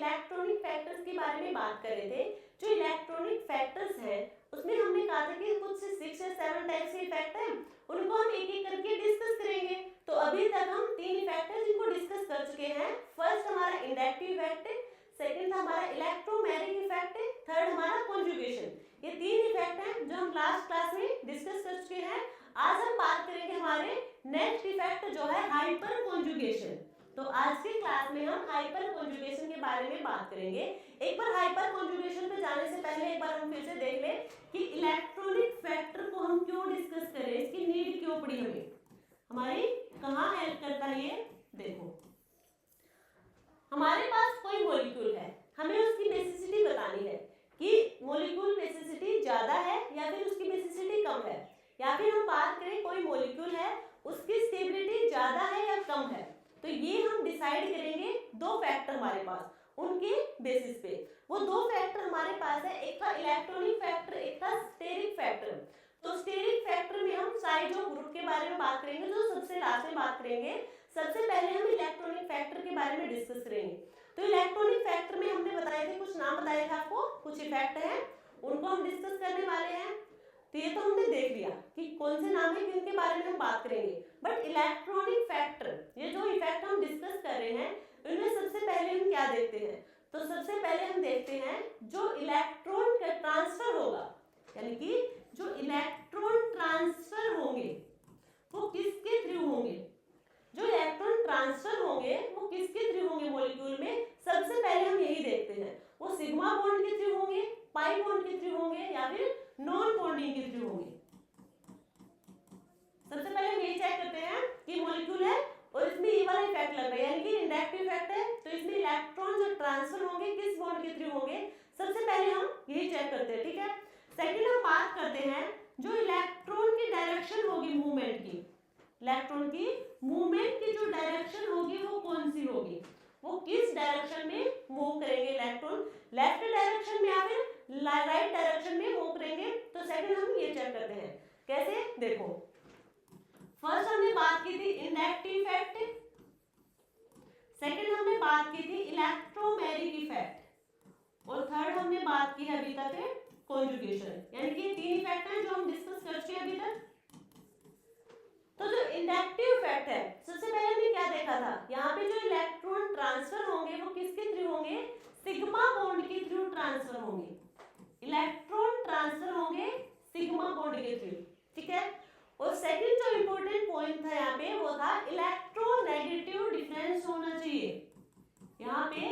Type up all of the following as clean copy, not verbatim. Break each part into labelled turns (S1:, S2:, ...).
S1: Electronic factors के बारे में बात कर रहे थे, जो इलेक्ट्रॉनिक फैक्टर्स हैं उसमें हमने कहा था कि कुछ 6 या 7 टाइप्स के इफेक्ट हैं, उनको हम एक एक करके डिस्कस करेंगे। तो अभी तक हम 3 इफेक्ट हैं जिनको डिस्कस कर चुके हैं। फर्स्ट हमारा इंडक्टिव इफेक्ट है, सेकंड हमारा इलेक्ट्रोमैग्नेटिक इफेक्ट है, थर्ड हमारा कॉन्जुगेशन। ये 3 इफेक्ट हैं जो हम लास्ट क्लास में डिस्कस कर चुके हैं। आज हम बात करेंगे हमारे नेक्स्ट इफेक्ट जो है हाइपर कॉन्जुगेशन। तो आज की क्लास में हम हाइपर कॉन्जुगेशन के बारे में बात करेंगे। एक बार हाइपर कॉन्जुगेशन पे जाने से पहले एक बार हम फिर से देख लें कि इलेक्ट्रॉनिक फैक्टर को हम क्यों डिस्कस करें, इसकी नीड क्यों पड़ी हमें, हमारी कहाँ हेल्प करता है ये देखो। हमारे पास कोई मॉलिक्यूल है, हमें उसकी बेसिसिटी बतानी है कि मॉलिक्यूल बेसिसिटी ज्यादा है या फिर उसकी बेसिसिटी कम है, या फिर हम बात करें कोई मॉलिक्यूल है उसकी स्टेबिलिटी ज्यादा है या कम है। तो ये हम डिसाइड करेंगे 2 फैक्टर हमारे पास, उनके बेसिस पे। वो 2 फैक्टर हमारे पास है, एक था इलेक्ट्रॉनिक फैक्टर, एक था स्टेरिक फैक्टर। तो स्टेरिक फैक्टर में हम साइज ऑफ ग्रुप के बारे में बात करेंगे, जो सबसे लास्ट में बात करेंगे। सबसे पहले हम इलेक्ट्रॉनिक फैक्टर के बारे में डिस्कस करेंगे। तो इलेक्ट्रॉनिक फैक्टर में हमने बताए थे, कुछ नाम बताए थे आपको, कुछ इफेक्ट हैं उनको हम डिस्कस करने वाले हैं। तो ये तो हमने देख लिया कि कौन से नाम है, किनके बारे में हम बात करेंगे। बट इलेक्ट्रॉनिक फैक्टर, ये जो इफेक्ट हम डिस्कस कर रहे हैं, इनमें सबसे पहले हम क्या देखते हैं, तो सबसे पहले हम देखते हैं जो इलेक्ट्रॉन का ट्रांसफर होगा, यानी कि जो इलेक्ट्रॉन ट्रांसफर होंगे वो किसके थ्रू होंगे, जो इलेक्ट्रॉन ट्रांसफर होंगे वो किसके थ्रू होंगे मॉलिक्यूल में। सबसे पहले हम यही देखते हैं, वो सिग्मा बॉन्ड के थ्रू होंगे, पाई बॉन्ड के थ्रू होंगे, या फिर नॉन बॉन्डिंग के थ्रू होंगे। सबसे पहले हम यही चेक करते हैं कि मॉलिक्यूल है और इसमें ये वाला इफेक्ट लग रहा है, यानी कि इंडक्टिव इफेक्ट है, तो इसमें इलेक्ट्रॉन जो ट्रांसफर होंगे किस बॉन्ड के थ्रू होंगे, सबसे पहले हम यही चेक करते हैं। ठीक है, सेकंड हम बात करते हैं जो इलेक्ट्रॉन की डायरेक्शन होगी मूवमेंट की, इलेक्ट्रॉन की मूवमेंट की जो डायरेक्शन होगी वो कौन सी होगी, वो किस डायरेक्शन में मूव करेंगे इलेक्ट्रॉन, लेफ्ट डायरेक्शन में या फिर राइट डायरेक्शन में मूव करेंगे। तो सेकंड हम ये चेक करते हैं, कैसे देखो। फर्स्ट हमने बात की थी इंडक्टिव इफेक्ट, सेकंड हमने बात की थी इलेक्ट्रोमैग्नेटिक इफेक्ट, और थर्ड हमने बात की है अभी तक कॉन्जुगेशन। यानी कि 3 इफेक्ट हैं जो हम डिस्कस कर चुके हैं अभी तक। तो जो इंडक्टिव इफेक्ट है, सबसे पहले हमने क्या देखा था, यहाँ पे जो इलेक्ट्रॉन ट्रांसफर होंगे वो किसके थ्रू होंगे, सिग्मा बॉन्ड के थ्रू ट्रांसफर होंगे, इलेक्ट्रॉन ट्रांसफर होंगे सिग्मा बॉन्ड के थ्रू। ठीक है, और सेकंड जो इंपॉर्टेंट पॉइंट था यहाँ पे वो था इलेक्ट्रोनेगेटिव डिफरेंस होना चाहिए। यहाँ पे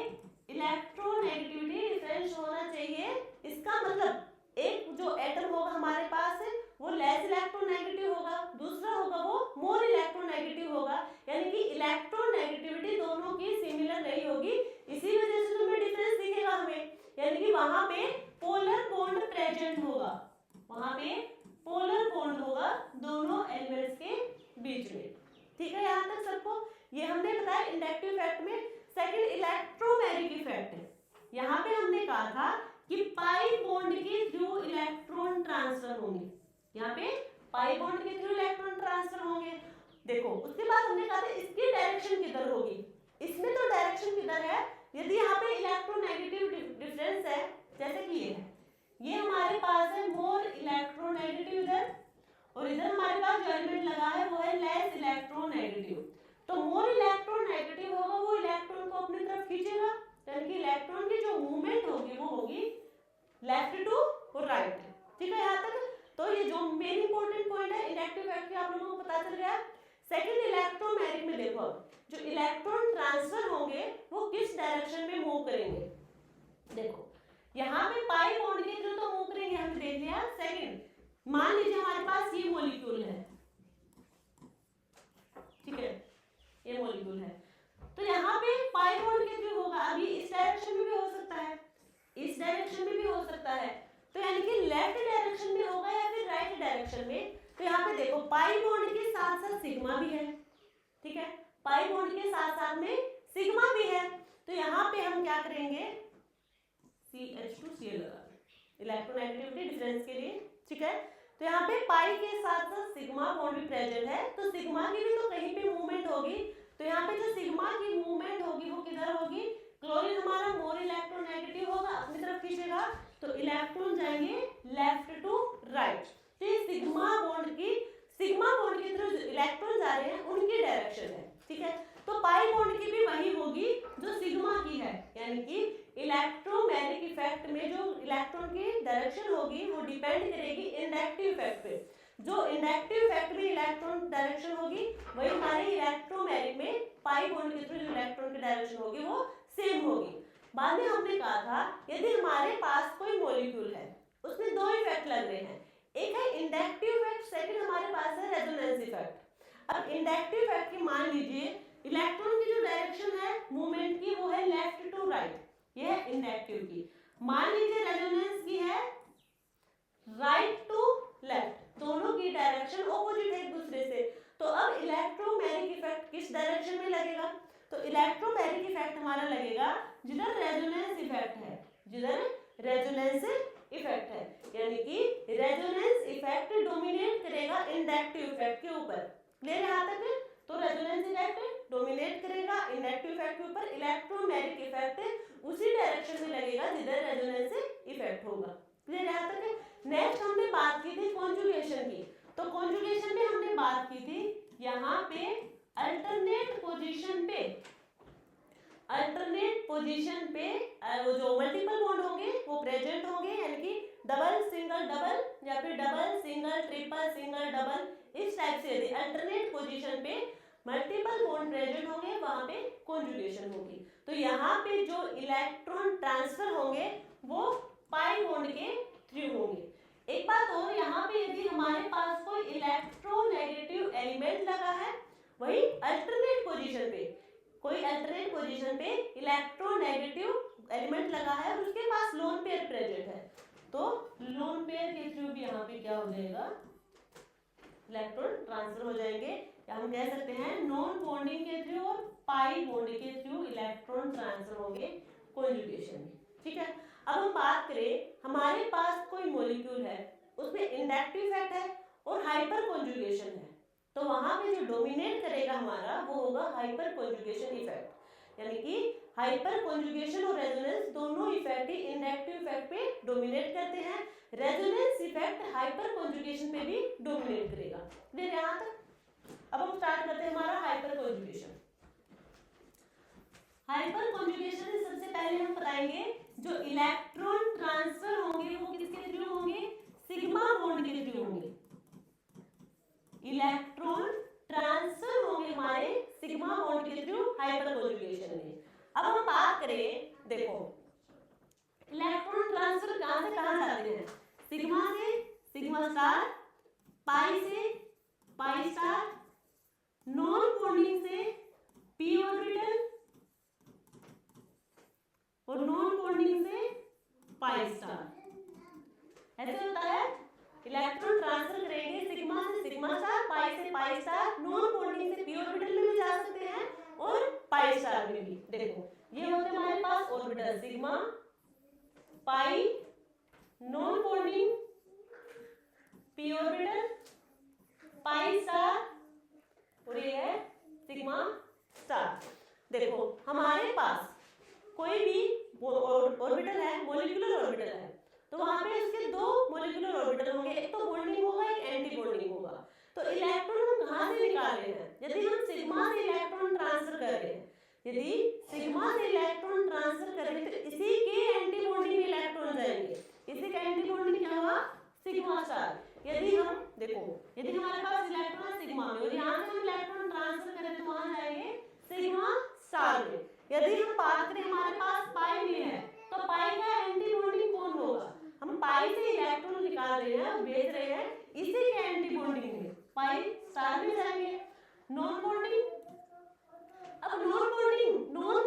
S1: इलेक्ट्रोनेगेटिविटी डिफरेंस होना चाहिए। इसका मतलब एक जो एटम होगा हमारे पास वो लेस इलेक्ट्रोनेगेटिव होगा, दूसरा होगा वो मोर इलेक्ट्रोनेगेटिव होगा, यानी कि इलेक्ट्रोनेगेटिविटी दोनों की सिमिलर नहीं होगी। इसी वजह से तुम्हें डिफरेंस दिखेगा हमें, यानी कि वहां पे पोलर बॉन्ड प्रेजेंट होगा, वहां पे पोलर बॉन्ड होगा दोनों एलिमेंट्स के बीच में। ठीक है, यहाँ तक सबको ये हमने बताया इंडक्टिव इफेक्ट में। सेकंड इलेक्ट्रोमैग्नेटिक इफेक्ट है, यहाँ पे हमने कहा था कि पाई बॉन्ड के थ्रू इलेक्ट्रॉन ट्रांसफर होंगे, यहाँ पे पाई बॉन्ड के थ्रू इलेक्ट्रॉन ट्रांसफर होंगे। देखो उसके बाद हमने कहा था इसकी डायरेक्शन किधर होगी, इसमें तो डायरेक्शन किधर है, यदि यहाँ पे इलेक्ट्रोनेगेटिव डिफरेंस है, जैसे कि ये है, ये हमारे पास है मोर इलेक्ट्रोनेगेटिव इधर, और इधर हमारे पास जो एलिमेंट लगा है वो है लेस इलेक्ट्रोनेगेटिव। तो मोर इलेक्ट्रोनेगेटिव होगा वो इलेक्ट्रॉन को अपनी तरफ खींचेगा, यानी कि इलेक्ट्रॉन की जो मूवमेंट होगी वो होगी लेफ्ट टू राइट। ठीक है, यहाँ तक तो ये जो मेन इंपॉर्टेंट पॉइंट है इंडक्टिव इफेक्ट की आप लोगों को पता चल गया। सेकंड इलेक्ट्रोमैग्नेटिक में देखो, जो इलेक्ट्रॉन ट्रांसफर होंगे वो किस डायरेक्शन में मूव करेंगे। देखो यहाँ पे पाई बॉन्ड के थ्रू तो मूव करेंगे, हमने देख लिया। सेकंड मान लीजिए हमारे पास ये मॉलिक्यूल है, ठीक है, ये मॉलिक्यूल है, तो यहाँ पे पाई बॉन्ड के थ्रू होगा। अभी इस डायरेक्शन में भी हो सकता है, इस डायरेक्शन में भी हो सकता है, तो यानी कि लेफ्ट डायरेक्शन में होगा या फिर राइट डायरेक्शन में। तो यहाँ पे देखो पाई बॉन्ड के साथ साथ सिग्मा भी है, ठीक है, पाई बॉन्ड के साथ साथ में सिग्मा भी है। तो यहाँ पे हम क्या करेंगे, CH2Cl लगा इलेक्ट्रोनेगेटिविटी डिफरेंस के लिए। ठीक है, तो यहाँ पे पाई के साथ साथ सिग्मा बॉन्ड भी प्रेजेंट है, तो सिग्मा की भी तो कहीं पे मूवमेंट होगी। तो यहाँ पे जो सिग्मा की मूवमेंट होगी वो किधर होगी, क्लोरीन हमारा मोर इलेक्ट्रोनेगेटिव होगा, अपनी तरफ खींचेगा तो इलेक्ट्रॉन जाएंगे लेफ्ट टू राइट। तो ये सिग्मा बॉन्ड के थ्रू जो इलेक्ट्रॉन जा रहे हैं उनकी डायरेक्शन है, ठीक है। तो पाई बॉन्ड की भी वही होगी जो सिग्मा की है, यानी कि इलेक्ट्रोमैग्नेटिक इफेक्ट में जो इलेक्ट्रॉन की डायरेक्शन होगी वो डिपेंड करेगी इंडक्टिव इफेक्ट पे। जो इंडक्टिव इफेक्ट में इलेक्ट्रॉन डायरेक्शन होगी वही हमारे इलेक्ट्रोमैग्नेटिक में पाई बॉन्ड के थ्रू जो इलेक्ट्रॉन की डायरेक्शन होगी वो सेम होगी। बाद में हमने कहा था यदि हमारे पास कोई मॉलिक्यूल है उसमें दो इफेक्ट लग रहे हैं, एक है इंडक्टिव इफेक्ट, सेकंड हमारे पास है रेजोनेंस इफेक्ट। अब इंडक्टिव इफेक्ट की मान लीजिए इलेक्ट्रॉन की जो डायरेक्शन है मूवमेंट की वो है लेफ्ट टू राइट, ये है इंडक्टिव की। मान लीजिए रेजोनेंस की है राइट टू लेफ्ट, दोनों की डायरेक्शन ऑपोजिट है एक दूसरे से। तो अब इलेक्ट्रोमैग्नेटिक इफेक्ट किस डायरेक्शन में लगेगा? तो इलेक्ट्रोमैग्नेटिक इफेक्ट हमारा लगेगा जिधर रेजोनेंस इफेक्ट है, जिधर रेजोनेंस इफेक्ट है, यानी कि रेजोनेंस इफेक्ट डोमिनेट करेगा इंडक्टिव इफेक्ट के ऊपर। क्लियर है यहाँ तक? तो रेजोनेंस इफेक्ट डोमिनेट करेगा इंडक्टिव इफेक्ट के ऊपर, इलेक्ट्रोमैग्नेटिक इफेक्ट उसी डायरेक्शन में लगेगा जिधर रेजोनेंस इफेक्ट होगा। क्लियर है यहाँ तक? नेक्स्ट हमने बात की थी कॉन्जुगेशन की। तो कॉन्जुगेशन में हमने बात की थी यहाँ पे अल्टरनेट पोजीशन पे वो जो मल्टीपल बॉन्ड होंगे वो प्रेजेंट होंगे, यानी कि डबल सिंगल डबल या फिर double single triple single double, इस टाइप से यदि अल्टरनेट पोजीशन पे मल्टीपल बॉन्ड प्रेजेंट होंगे वहां पे कॉन्जुगेशन होगी। तो यहाँ पे जो इलेक्ट्रॉन ट्रांसफर होंगे वो पाई बॉन्ड के थ्रू होंगे। एक बात और, यहाँ पे यदि हमारे पास कोई इलेक्ट्रोनेगेटिव एलिमेंट लगा है, वही अल्टरनेट पोजीशन पे कोई अल्टरनेट पोजीशन पे इलेक्ट्रोनेगेटिव एलिमेंट लगा है और उसके पास लोन पेयर प्रेजेंट है, तो लोन पेयर के थ्रू भी यहाँ पे क्या हो जाएगा, इलेक्ट्रॉन ट्रांसफर हो जाएंगे, या हम कह सकते हैं नॉन बॉन्डिंग के थ्रू और पाई बॉन्ड के थ्रू इलेक्ट्रॉन ट्रांसफर होंगे कॉन्जुगेशन में। ठीक है, अब हम बात करें हमारे पास कोई मॉलिक्यूल है उसमें इंडक्टिव इफेक्ट है और हाइपर कॉन्जुगेशन है, तो वहां पे जो डोमिनेट करेगा हमारा वो होगा हाइपर कॉन्जुगेशन इफेक्ट, यानी कि हाइपर कॉन्जुगेशन और रेजोनेंस दोनों इफेक्ट ही इंडक्टिव इफेक्ट पे डोमिनेट करते हैं, रेजोनेंस इफेक्ट हाइपर कॉन्जुगेशन पे भी डोमिनेट करेगा। क्लियर यहाँ तक? अब हम स्टार्ट करते हैं हमारा हाइपर कॉन्जुगेशन। हाइपर कॉन्जुगेशन में सबसे पहले हम बताएंगे जो इलेक्ट्रॉन ट्रांसफर होंगे वो किसके थ्रू होंगे, सिग्मा बॉन्ड के थ्रू होंगे। इलेक्ट्रॉन ट्रांसफर होंगे हमारे सिग्मा बॉन्ड के थ्रू हाइपर कॉन्जुगेशन में। अब हम बात करें, देखो इलेक्ट्रॉन ट्रांसफर कहां से कहां जाते हैं, सिग्मा से सिग्मा स्टार, पाई से पाई स्टार, नॉन बॉन्डिंग से पी ऑर्बिटल और नॉन बॉन्डिंग से पाई स्टार। ऐसे होता है, इलेक्ट्रॉन ट्रांसफर करेंगे सिग्मा से सिग्मा स्टार, पाई से पाई स्टार, नॉन बॉन्डिंग से पी ऑर्बिटल में भी जा सकते हैं और पाई स्टार में भी। देखो ये होते हैं हमारे पास orbital, sigma pi, non bonding p orbital, pi star और ये है सिग्मा स्टार। देखो हमारे पास कोई भी ऑर्बिटल है, मॉलिक्यूलर ऑर्बिटल है, तो वहां पे इसके दो मॉलिक्यूलर ऑर्बिटल होंगे, एक तो बॉन्डिंग होगा एक एंटी बॉन्डिंग होगा। तो इलेक्ट्रॉन हम कहां से निकाल रहे हैं, यदि हम सिग्मा से इलेक्ट्रॉन ट्रांसफर कर रहे हैं, यदि सिग्मा से इलेक्ट्रॉन ट्रांसफर कर रहे हैं तो इसी के एंटी बॉन्डिंग में इलेक्ट्रॉन जाएंगे, इसी का एंटी बॉन्डिंग क्या होगा, सिग्मा स्टार। यदि हम देखो, यदि हमारे पास इलेक्ट्रॉन सिग्मा में और यहाँ से हम इलेक्ट्रॉन ट्रांसफर करें तो वहां जाएंगे सिग्मा स्टार में। यदि हम बात करें हमारे पास पाई में है तो पाई का एंटी बॉन्डिंग कौन होगा, हम पाई से इलेक्ट्रॉन निकाल रहे हैं भेज रहे हैं, इसी के एंटी बॉन्डिंग में पाई स्टार में जाएंगे। नॉन बॉन्डिंग, अब नॉन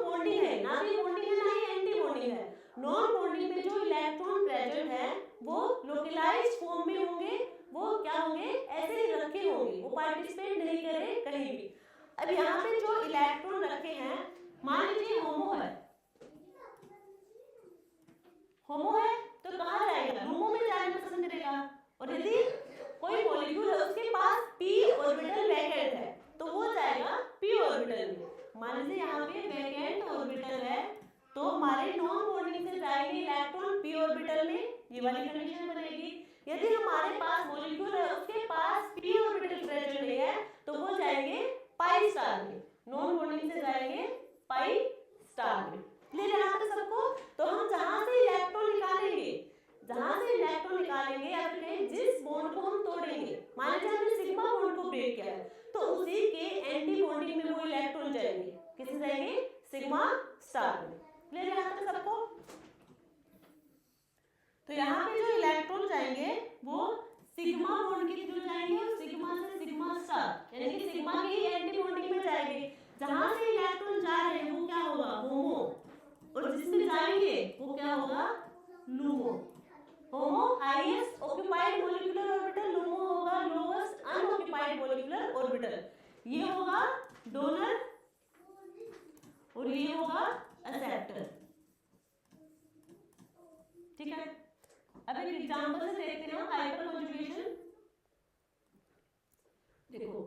S1: बॉन्डिंग है, ना भी बॉन्डिंग है ना ही एंटी बॉन्डिंग है। नॉन बॉन्डिंग में जो इलेक्ट्रॉन प्रेजेंट है वो लोकलाइज्ड फॉर्म में होंगे, वो क्या होंगे, ऐसे ही रखे होंगे, वो पार्टिसिपेट नहीं करे कहीं भी। अब यहाँ पे जो इलेक्ट्रॉन रखे हैं, मान लीजिए होमो है, होमो है तो कहाँ जाएगा, LUMO में जाना पसंद करेगा। और यदि कोई मॉलिक्यूल है उसके पास p ऑर्बिटल वैकेंट है तो वो जाएगा p ऑर्बिटल में। मान लीजिए यहाँ पे वैकेंट ऑर्बिटल है ऑर्बिटल में ये वाली कंडीशन बनेगी। यदि हमारे पास मॉलिक्यूल है उसके पास p ऑर्बिटल प्रेजेंट नहीं है तो वो जाएंगे पाई स्टार में, नॉन बॉन्डिंग से जाएंगे पाई स्टार में। क्लियर यहाँ तक सबको? तो हम जहां से इलेक्ट्रॉन निकालेंगे, जहां से इलेक्ट्रॉन निकालेंगे या फिर जिस बॉन्ड को हम तोड़ेंगे, मान लीजिए हमने सिग्मा बॉन्ड को ब्रेक किया है तो उसी के एंटी बॉन्डिंग में वो इलेक्ट्रॉन जाएंगे, किसे जाएंगे? सिग्मा स्टार में। क्लियर यहाँ तक सबको? तो यहाँ पे जो इलेक्ट्रॉन जाएंगे वो सिग्मा बॉन्ड के थ्रू जाएंगे और सिग्मा से सिग्मा स्टार यानी कि सिग्मा के ही एंटी बॉन्डिंग में जाएंगे। जहां से इलेक्ट्रॉन जा रहे हैं वो क्या होगा? होमो, और जिसमें जाएंगे वो क्या होगा? LUMO. HOMO highest occupied molecular orbital, LUMO होगा लोएस्ट अनऑक्यूपाइड मॉलिक्यूलर ऑर्बिटल। ये होगा डोनर और ये होगा एक्सेप्टर। ठीक है, अब एक एग्जांपल से देखते हैं हाइपर कॉन्जुगेशन। देखो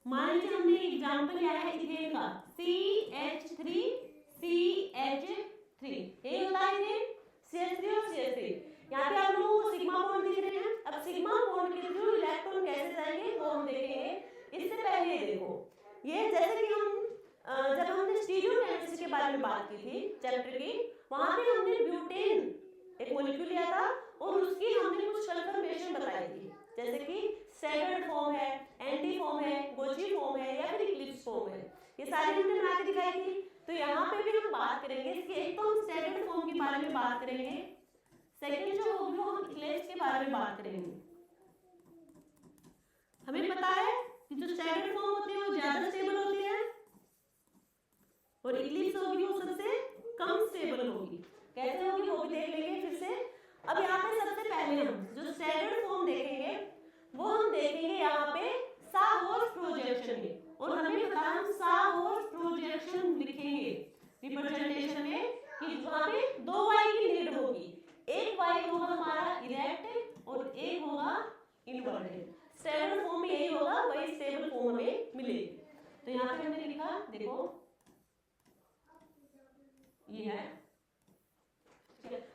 S1: मान लीजिए हमने एग्जांपल लिया है इथेन का CH3 CH3, ये होता है इथेन CH3 और CH3। यहाँ पे आप लोगों को सिग्मा बॉन्ड दिख रहे हैं। अब सिग्मा बॉन्ड के थ्रू इलेक्ट्रॉन कैसे जाएंगे वो हम देखेंगे। इससे पहले देखो ये जैसे कि हम जब हमने स्टीरियोकेमिस्ट्री के बारे में बात की थी चैप्टर की, वहां पे हमने ब्यूटेन एक मॉलिक्यूल लिया था और उसकी हमने कुछ कन्फर्मेशन बताई थी, जैसे कि स्टैगर्ड फॉर्म है, एंटी फॉर्म है, गोची फॉर्म है या फिर इक्लिप्स फॉर्म है, ये सारी हमने बना के दिखाई थी। तो यहाँ पे भी हम बात करेंगे इसकी। एक तो हम स्टैगर्ड फॉर्म के बारे में बात करेंगे, सेकंड जो होगी वो हम इक्लिप्स के बारे में बात करेंगे। हमें पता है कि जो स्टैगर्ड फॉर्म होती है वो ज्यादा स्टेबल होती है और इक्लिप्स होगी वो सबसे कम स्टेबल होगी। कैसे होगी वो भी देख लेंगे फिर से। अब यहाँ पे सबसे पहले हम जो स्टैगर्ड फॉर्म देखेंगे वो हम देखेंगे यहाँ पे साहोर्स प्रोजेक्शन में, और हमें पता है हम साहोर्स प्रोजेक्शन लिखेंगे रिप्रेजेंटेशन में कि वहाँ पे दो वाई की नीड होगी, एक वाई होगा हमारा इरेक्ट और एक होगा इनवर्टेड। स्टैगर्ड फॉर्म में यही होगा, वही स्टेबल फॉर्म में मिलेगी। तो यहाँ पे हमने लिखा, देखो ये है।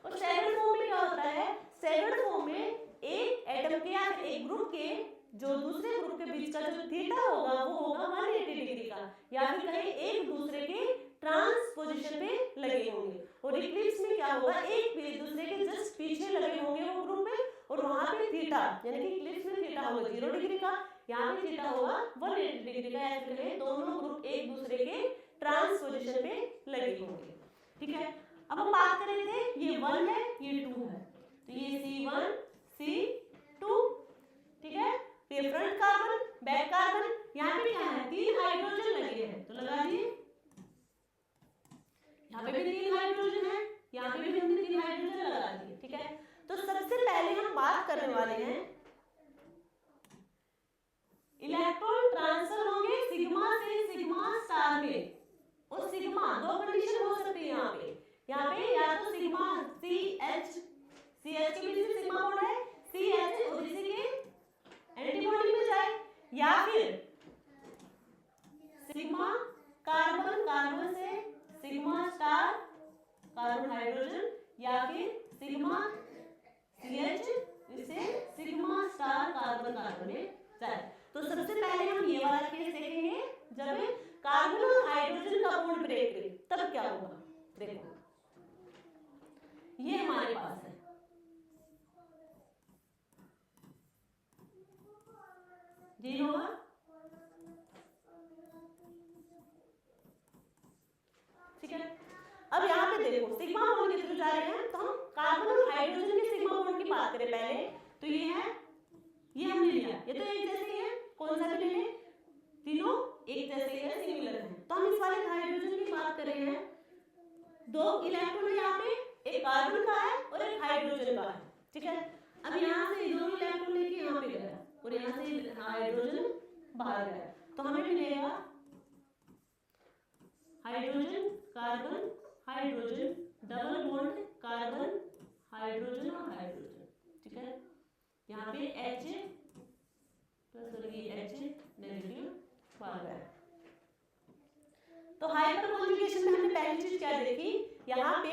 S1: और स्टैगर्ड फॉर्म में क्या होता है? स्टैगर्ड फॉर्म में एक एटम के या एक ग्रुप के जो दूसरे ग्रुप के बीच का जो थीटा होगा वो होगा 180 डिग्री का, या फिर कहीं एक दूसरे के ट्रांस पोजीशन पे लगे होंगे। और इक्लिप्स में क्या होगा? एक दूसरे के जस्ट पीछे लगे होंगे वो ग्रुप में, और वहां पे थीटा यानी कि इक्लिप्स में थीटा होगा 0 डिग्री का, यहाँ पे थीटा होगा 180 डिग्री का, या फिर दोनों ग्रुप एक दूसरे के ट्रांस पोजीशन पे लगे होंगे। ठीक है, अब हम बात कर रहे थे ये 1 है ये 2 है, तो ये C1 C2। ठीक है, ये फ्रंट कार्बन बैक कार्बन, यहाँ पे क्या है? 3 हाइड्रोजन लगे हैं, तो लगा दिए। यहाँ पे भी 3 हाइड्रोजन है, यहाँ पे भी हमने 3 हाइड्रोजन लगा दिए। ठीक है, तो सबसे पहले हम बात करने वाले हैं इलेक्ट्रॉन ट्रांसफर होंगे सिग्मा से सिग्मा स्टार में, और सिग्मा दो कंडीशन हो सकती है यहाँ पे या तो सिग्मा CH के बीच में सिग्मा बॉन्ड है, CH और इसी के एंटीबॉडी में जाए, या फिर सिग्मा कार्बन कार्बन से सिग्मा स्टार कार्बन हाइड्रोजन, या फिर सिग्मा CH इससे सिग्मा स्टार कार्बन कार्बन में जाए। तो सबसे पहले हम ये वाला केस देखेंगे, जब कार्बन और हाइड्रोजन का बॉन्ड ब्रेक करे तब क्या होगा। देखो ये हमारे पास है, ये होगा। ठीक है, अब यहाँ पे देखो सिग्मा बॉन्ड के थ्रू जा रहे हैं, तो हम कार्बन और हाइड्रोजन के सिग्मा बॉन्ड की बात करें पहले, तो ये है, ये हमने लिया, ये तो एक जैसे ही है, कौन सा भी ले, तीनों एक जैसे ही है, सिमिलर है। तो हम इस वाले हाइड्रोजन की बात कर रहे हैं, 2 इलेक्ट्रॉन यहाँ पे, एक कार्बन का है और एक हाइड्रोजन का है। ठीक है, अब यहाँ से दोनों इलेक्ट्रॉन लेके यहाँ पे गया और यहाँ से हाइड्रोजन बाहर गया, तो हमें मिलेगा hydrogen carbon hydrogen double bond carbon hydrogen और हाइड्रोजन। ठीक है, यहाँ पे H प्लस और ये H नेगेटिव बाहर गया। तो हाइपर कॉन्जुगेशन में हमने पहली चीज क्या देखी, यहाँ पे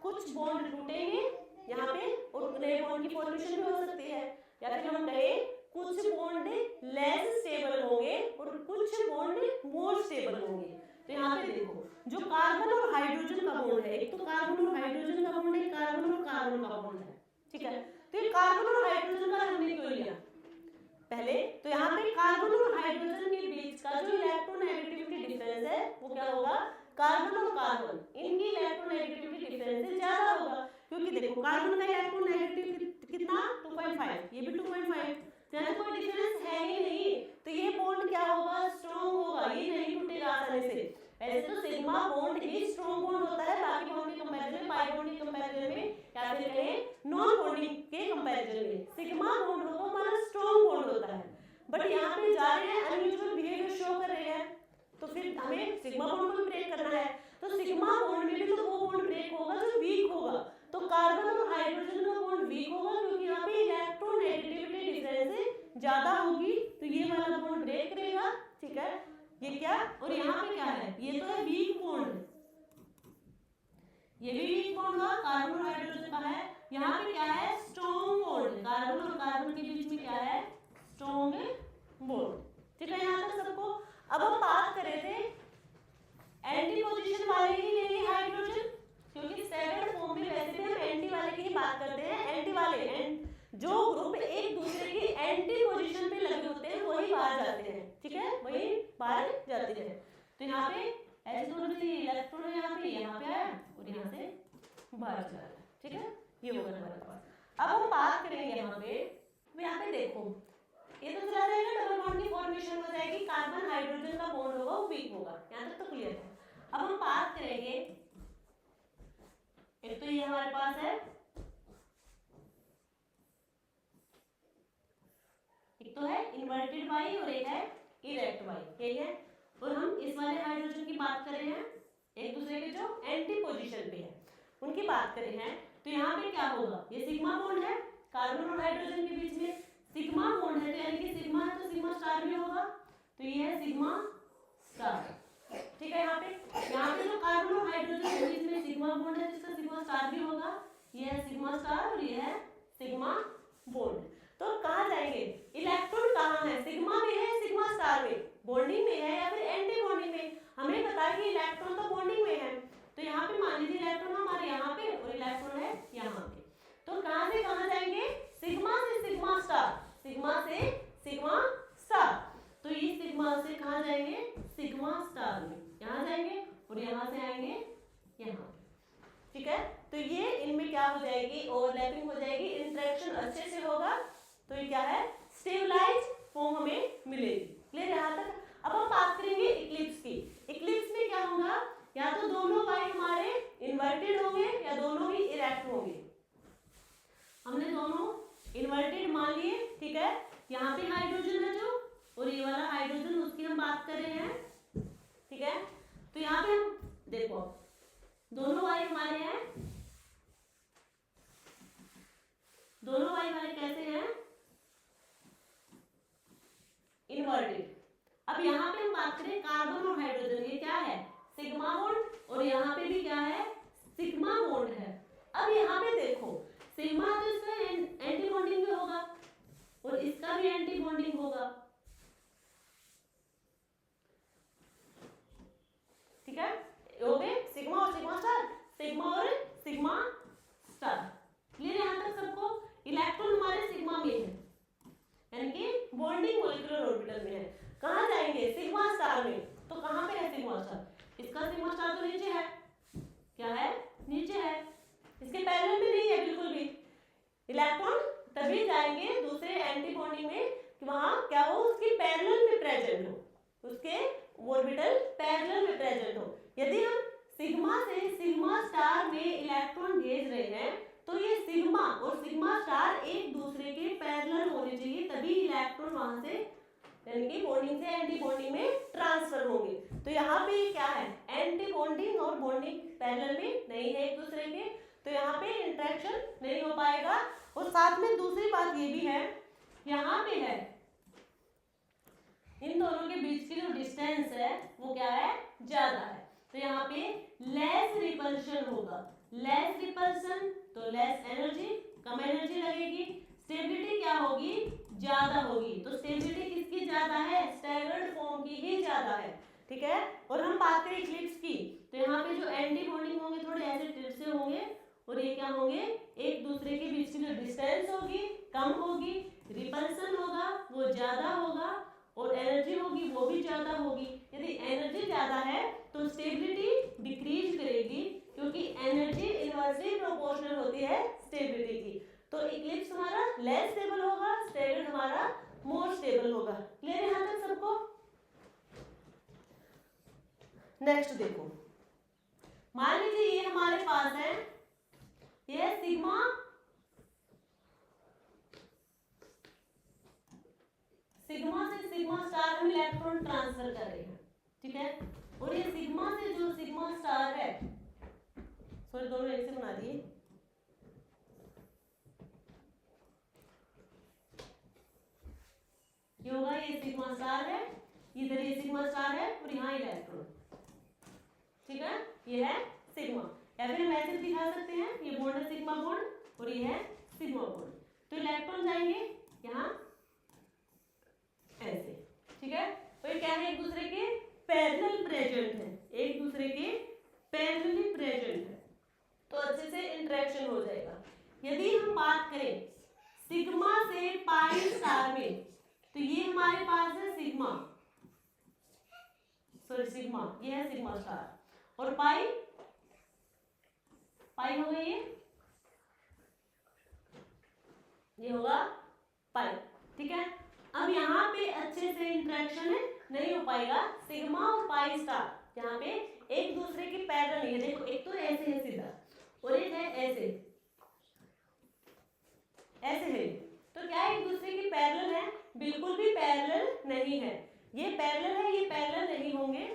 S1: कुछ बॉन्ड टूटेंगे यहाँ पे और नए बॉन्ड की फॉर्मेशन भी हो सकती है, या फिर हम कहें कुछ बॉन्ड लेस स्टेबल होंगे और कुछ बॉन्ड मोर स्टेबल होंगे। तो यहाँ पे देखो जो कार्बन और हाइड्रोजन का बॉन्ड है, एक तो कार्बन और हाइड्रोजन का बॉन्ड है, कार्बन और कार्बन का बॉन्ड है, ठीक है। तो ये कार्बन और हाइड्रोजन का हमने क्यों लिया पहले, तो यहाँ पे कार्बन और हाइड्रोजन के बीच का जो इलेक्ट्रोनेगेटिविटी डिफरेंस है वो क्या होगा, कार्बन और कार्बन इनकी इलेक्ट्रोनेगेटिविटी डिफरेंस से ज्यादा होगा, क्योंकि देखो कार्बन का इलेक्ट्रोनेगेटिविटी कितना 2.5, ये भी 2.5, यानी कोई डिफरेंस है ही नहीं, तो ये बॉन्ड क्या होगा, स्ट्रॉन्ग होगा, ये नहीं टूटेगा आसानी से। ऐसे तो सिग्मा बॉन्ड ही स्ट्रॉन्ग बॉन्ड होता है बाकी बॉन्ड के कंपैरिजन में, पाई बॉन्ड के कंपैरिजन में, या फिर कहें नॉन बॉन्डिंग के कंपैरिजन में सिग्मा बॉन्ड होगा हमारा स्ट्रॉन्ग बॉन्ड होता है। बट यहाँ पे जा रहे हैं अनयूजुअल बिहेवियर शो कर रहे हैं, तो फिर हमें सिग्मा बॉन्ड को ब्रेक करना है, तो सिग्मा बॉन्ड में भी तो वो बॉन्ड ब्रेक होगा जो वीक होगा, तो कार्बन और हाइड्रोजन का बॉन्ड वीक होगा क्योंकि यहाँ पे इलेक्ट्रोनेगेटिविटी डिफरेंस ज्यादा होगी, तो ये वाला बॉन्ड ब्रेक करेगा, ठीक है। ये क्या, और यहाँ पे क्या है, ये तो है वीक बॉन्ड, ये भी वीक बॉन्ड है, कार्बन और हाइड्रोजन का है। यहाँ पे क्या है, स्ट्रॉन्ग बॉन्ड, कार्बन और कार्बन के बीच में क्या है, स्ट्रॉन्ग बॉन्ड, ठीक है यहाँ तक सबको। अब हम बात कर रहे थे एंटी पोजीशन वाले ही लेंगे हाइड्रोजन, क्योंकि स्टैगर्ड फॉर्म में वैसे भी हम एंटी वाले की ही बात करते हैं, एंटी वाले जो ग्रुप एक दूसरे की एंटी पोजीशन पे लगे होते हैं वही बाहर जाते हैं, ठीक है, वही बाहर जाते हैं। तो यहाँ पे ऐसे दोनों से इलेक्ट्रॉन यहाँ पे आया और यहाँ से बाहर चला गया, ठीक है, ये होगा हमारे पास। अब हम बात करेंगे यहाँ पे देखो ये तो चला जाएगा, डबल बॉन्ड की फॉर्मेशन हो जाएगी, कार्बन हाइड्रोजन का बॉन्ड होगा वो वीक होगा, यहाँ तक तो क्लियर है। अब हम बात करेंगे, एक तो ये हमारे पास है, एक तो है इन्वर्टेड वाई और एक है इरेक्ट वाई, यही है। और हम इस वाले हाइड्रोजन की बात कर रहे हैं, एक दूसरे के जो एंटी पोजीशन पे है उनकी बात कर रहे हैं, तो यहाँ पे क्या होगा, ये सिग्मा बॉन्ड है कार्बन और हाइड्रोजन के बीच में, सिग्मा बॉन्ड है तो यानी कि सिग्मा है तो सिग्मा स्टार भी होगा, तो ये है सिग्मा स्टार, ठीक है। यहाँ पे जो कार्बन और हाइड्रोजन के बीच में सिग्मा बॉन्ड है जिसका सिग्मा स्टार भी होगा, ये है सिग्मा स्टार और ये है सिग्मा बॉन्ड। तो कहाँ जाएंगे, इलेक्ट्रॉन कहाँ है, सिग्मा में है सिग्मा स्टार में, बॉन्डिंग में है या फिर एंटी बॉन्डिंग में, हमें पता है कि इलेक्ट्रॉन तो बॉन्डिंग में है, तो यहाँ पे मान लीजिए इलेक्ट्रॉन हमारे यहाँ पे और इलेक्ट्रॉन है यहाँ पे, तो कहाँ से कहाँ जाएंगे, सिग्मा से सिग्मा स्टार, सिग्मा से सिग्मा स्टार, तो ये सिग्मा से कहाँ जाएंगे, सिग्मा स्टार में, यहाँ जाएंगे और यहाँ से आएंगे यहाँ, ठीक है। तो ये इनमें क्या हो जाएगी, ओवरलैपिंग हो जाएगी, इंटरेक्शन अच्छे से होगा, तो ये क्या है, स्टेबलाइज फॉर्म हमें मिलेगी, क्लियर यहाँ तक। अब हम बात करेंगे इक्लिप्स की, इक्लिप्स में क्या होगा, या तो दोनों वाई हमारे इन्वर्टेड होंगे या दोनों ही इरेक्ट होंगे, हमने दोनों इन्वर्टेड मान लिए, ठीक है। यहाँ पे हाइड्रोजन है जो, और ये वाला हाइड्रोजन उसकी हम बात कर रहे हैं, ठीक है। तो यहाँ पे हम देखो दोनों वाई हमारे हैं, दोनों वाई हमारे कैसे हैं, इन्वर्टेड। अब यहाँ पे हम बात करें कार्बन और हाइड्रोजन, ये क्या है, सिग्मा बॉन्ड, और यहाँ पे भी क्या है, सिग्मा बॉन्ड है। अब यहाँ पे देखो सिग्मा तो इसका एंटी बॉन्डिंग भी होगा और इसका भी एंटी बॉन्डिंग होगा, ठीक है, हो गए सिग्मा और सिग्मा स्टार, सिग्मा और सिग्मा स्टार, क्लियर यहाँ तक सबको। इलेक्ट्रॉन हमारे सिग्मा में है यानी कि बॉन्डिंग मॉलिक्यूलर ऑर्बिटल में है, कहाँ जाएंगे, सिग्मा स्टार में, तो कहाँ पे है सिग्मा स्टार, इसका सिग्मा स्टार तो नीचे है, क्या है, नीचे है, इसके पैरेलल में नहीं है बिल्कुल भी, इलेक्ट्रॉन तभी जाएंगे दूसरे एंटी बॉन्डिंग में कि वहां क्या हो, उसकी पैरेलल में प्रेजेंट हो, उसके ऑर्बिटल पैरेलल में प्रेजेंट हो। यदि हम सिग्मा से सिग्मा स्टार में इलेक्ट्रॉन भेज रहे हैं तो ये सिग्मा और सिग्मा स्टार एक दूसरे के पैरेलल होने चाहिए, तभी इलेक्ट्रॉन वहां से यानी कि बॉन्डिंग से एंटी बॉन्डिंग में ट्रांसफर होंगे। तो यहाँ पे क्या है, एंटी बॉन्डिंग और बॉन्डिंग पैरेलल में नहीं है एक दूसरे के, तो यहाँ पे इंटरेक्शन नहीं हो पाएगा। और साथ में दूसरी बात ये भी है, यहाँ पे है इन दोनों के बीच की जो डिस्टेंस है वो क्या है, ज्यादा है, तो यहाँ पे लेस रिपल्शन होगा, लेस रिपल्शन, तो लेस एनर्जी, कम एनर्जी लगेगी। स्टेबिलिटी क्या होगी, ज्यादा होगी। तो स्टेबिलिटी किसकी ज्यादा है, स्टैगर्ड फॉर्म की ही ज्यादा है, ठीक है। और हम बात करें इक्लिप्स की, तो यहाँ पे जो एंटी बॉन्डिंग होंगे थोड़े ऐसे टिल्ट से होंगे, और ये क्या होंगे, एक दूसरे के बीच की जो डिस्टेंस होगी कम होगी, रिपल्सन होगा वो ज्यादा होगा, और एनर्जी होगी वो भी ज्यादा होगी। यदि एनर्जी ज्यादा है तो स्टेबिलिटी डिक्रीज करेगी, क्योंकि एनर्जी इनवर्सली प्रोपोर्शनल होती है स्टेबिलिटी की। तो इक्लिप्स हमारा लेस स्टेबल होगा, स्टैगर्ड हमारा मोर स्टेबल होगा। क्लियर है यहाँ तक सबको? नेक्स्ट देखो, मान लीजिए ये हमारे पास है, ये सिग्मा से सिग्मा स्टार हम इलेक्ट्रॉन ट्रांसफर कर रहे हैं, ठीक है। और ये सिग्मा से जो सिग्मा स्टार है, सॉरी दोनों एक से बना दिए, ये होगा, ये सिग्मा स्टार है, इधर ये सिग्मा स्टार है, और यहाँ इलेक्ट्रॉन, ठीक है। ये है सिग्मा, या फिर हम ऐसे दिखा सकते हैं, ये बॉन्ड है सिग्मा बॉन्ड और ये है सिग्मा बॉन्ड। तो इलेक्ट्रॉन जाएंगे यहाँ ऐसे, ठीक है। तो ये क्या है, एक दूसरे के पैरेलल प्रेजेंट है, एक दूसरे के पैरेलली प्रेजेंट है, तो अच्छे से इंटरेक्शन हो जाएगा। यदि हम बात करें सिग्मा से पाई स्टार में, तो ये हमारे पास है सिग्मा, सॉरी सिग्मा, ये है सिग्मा स्टार, और पाई हो गई, ये होगा पाई, ठीक है। अब यहाँ पे अच्छे से इंटरेक्शन नहीं हो पाएगा, सिग्मा और पाई स्टार यहाँ पे एक दूसरे के पैरेलल है। देखो एक तो ऐसे है सीधा, और एक है ऐसे है, तो क्या एक दूसरे के पैरेलल है, बिल्कुल भी पैरेलल नहीं है। ये पैरेलल है, ये पैरेलल नहीं होंगे,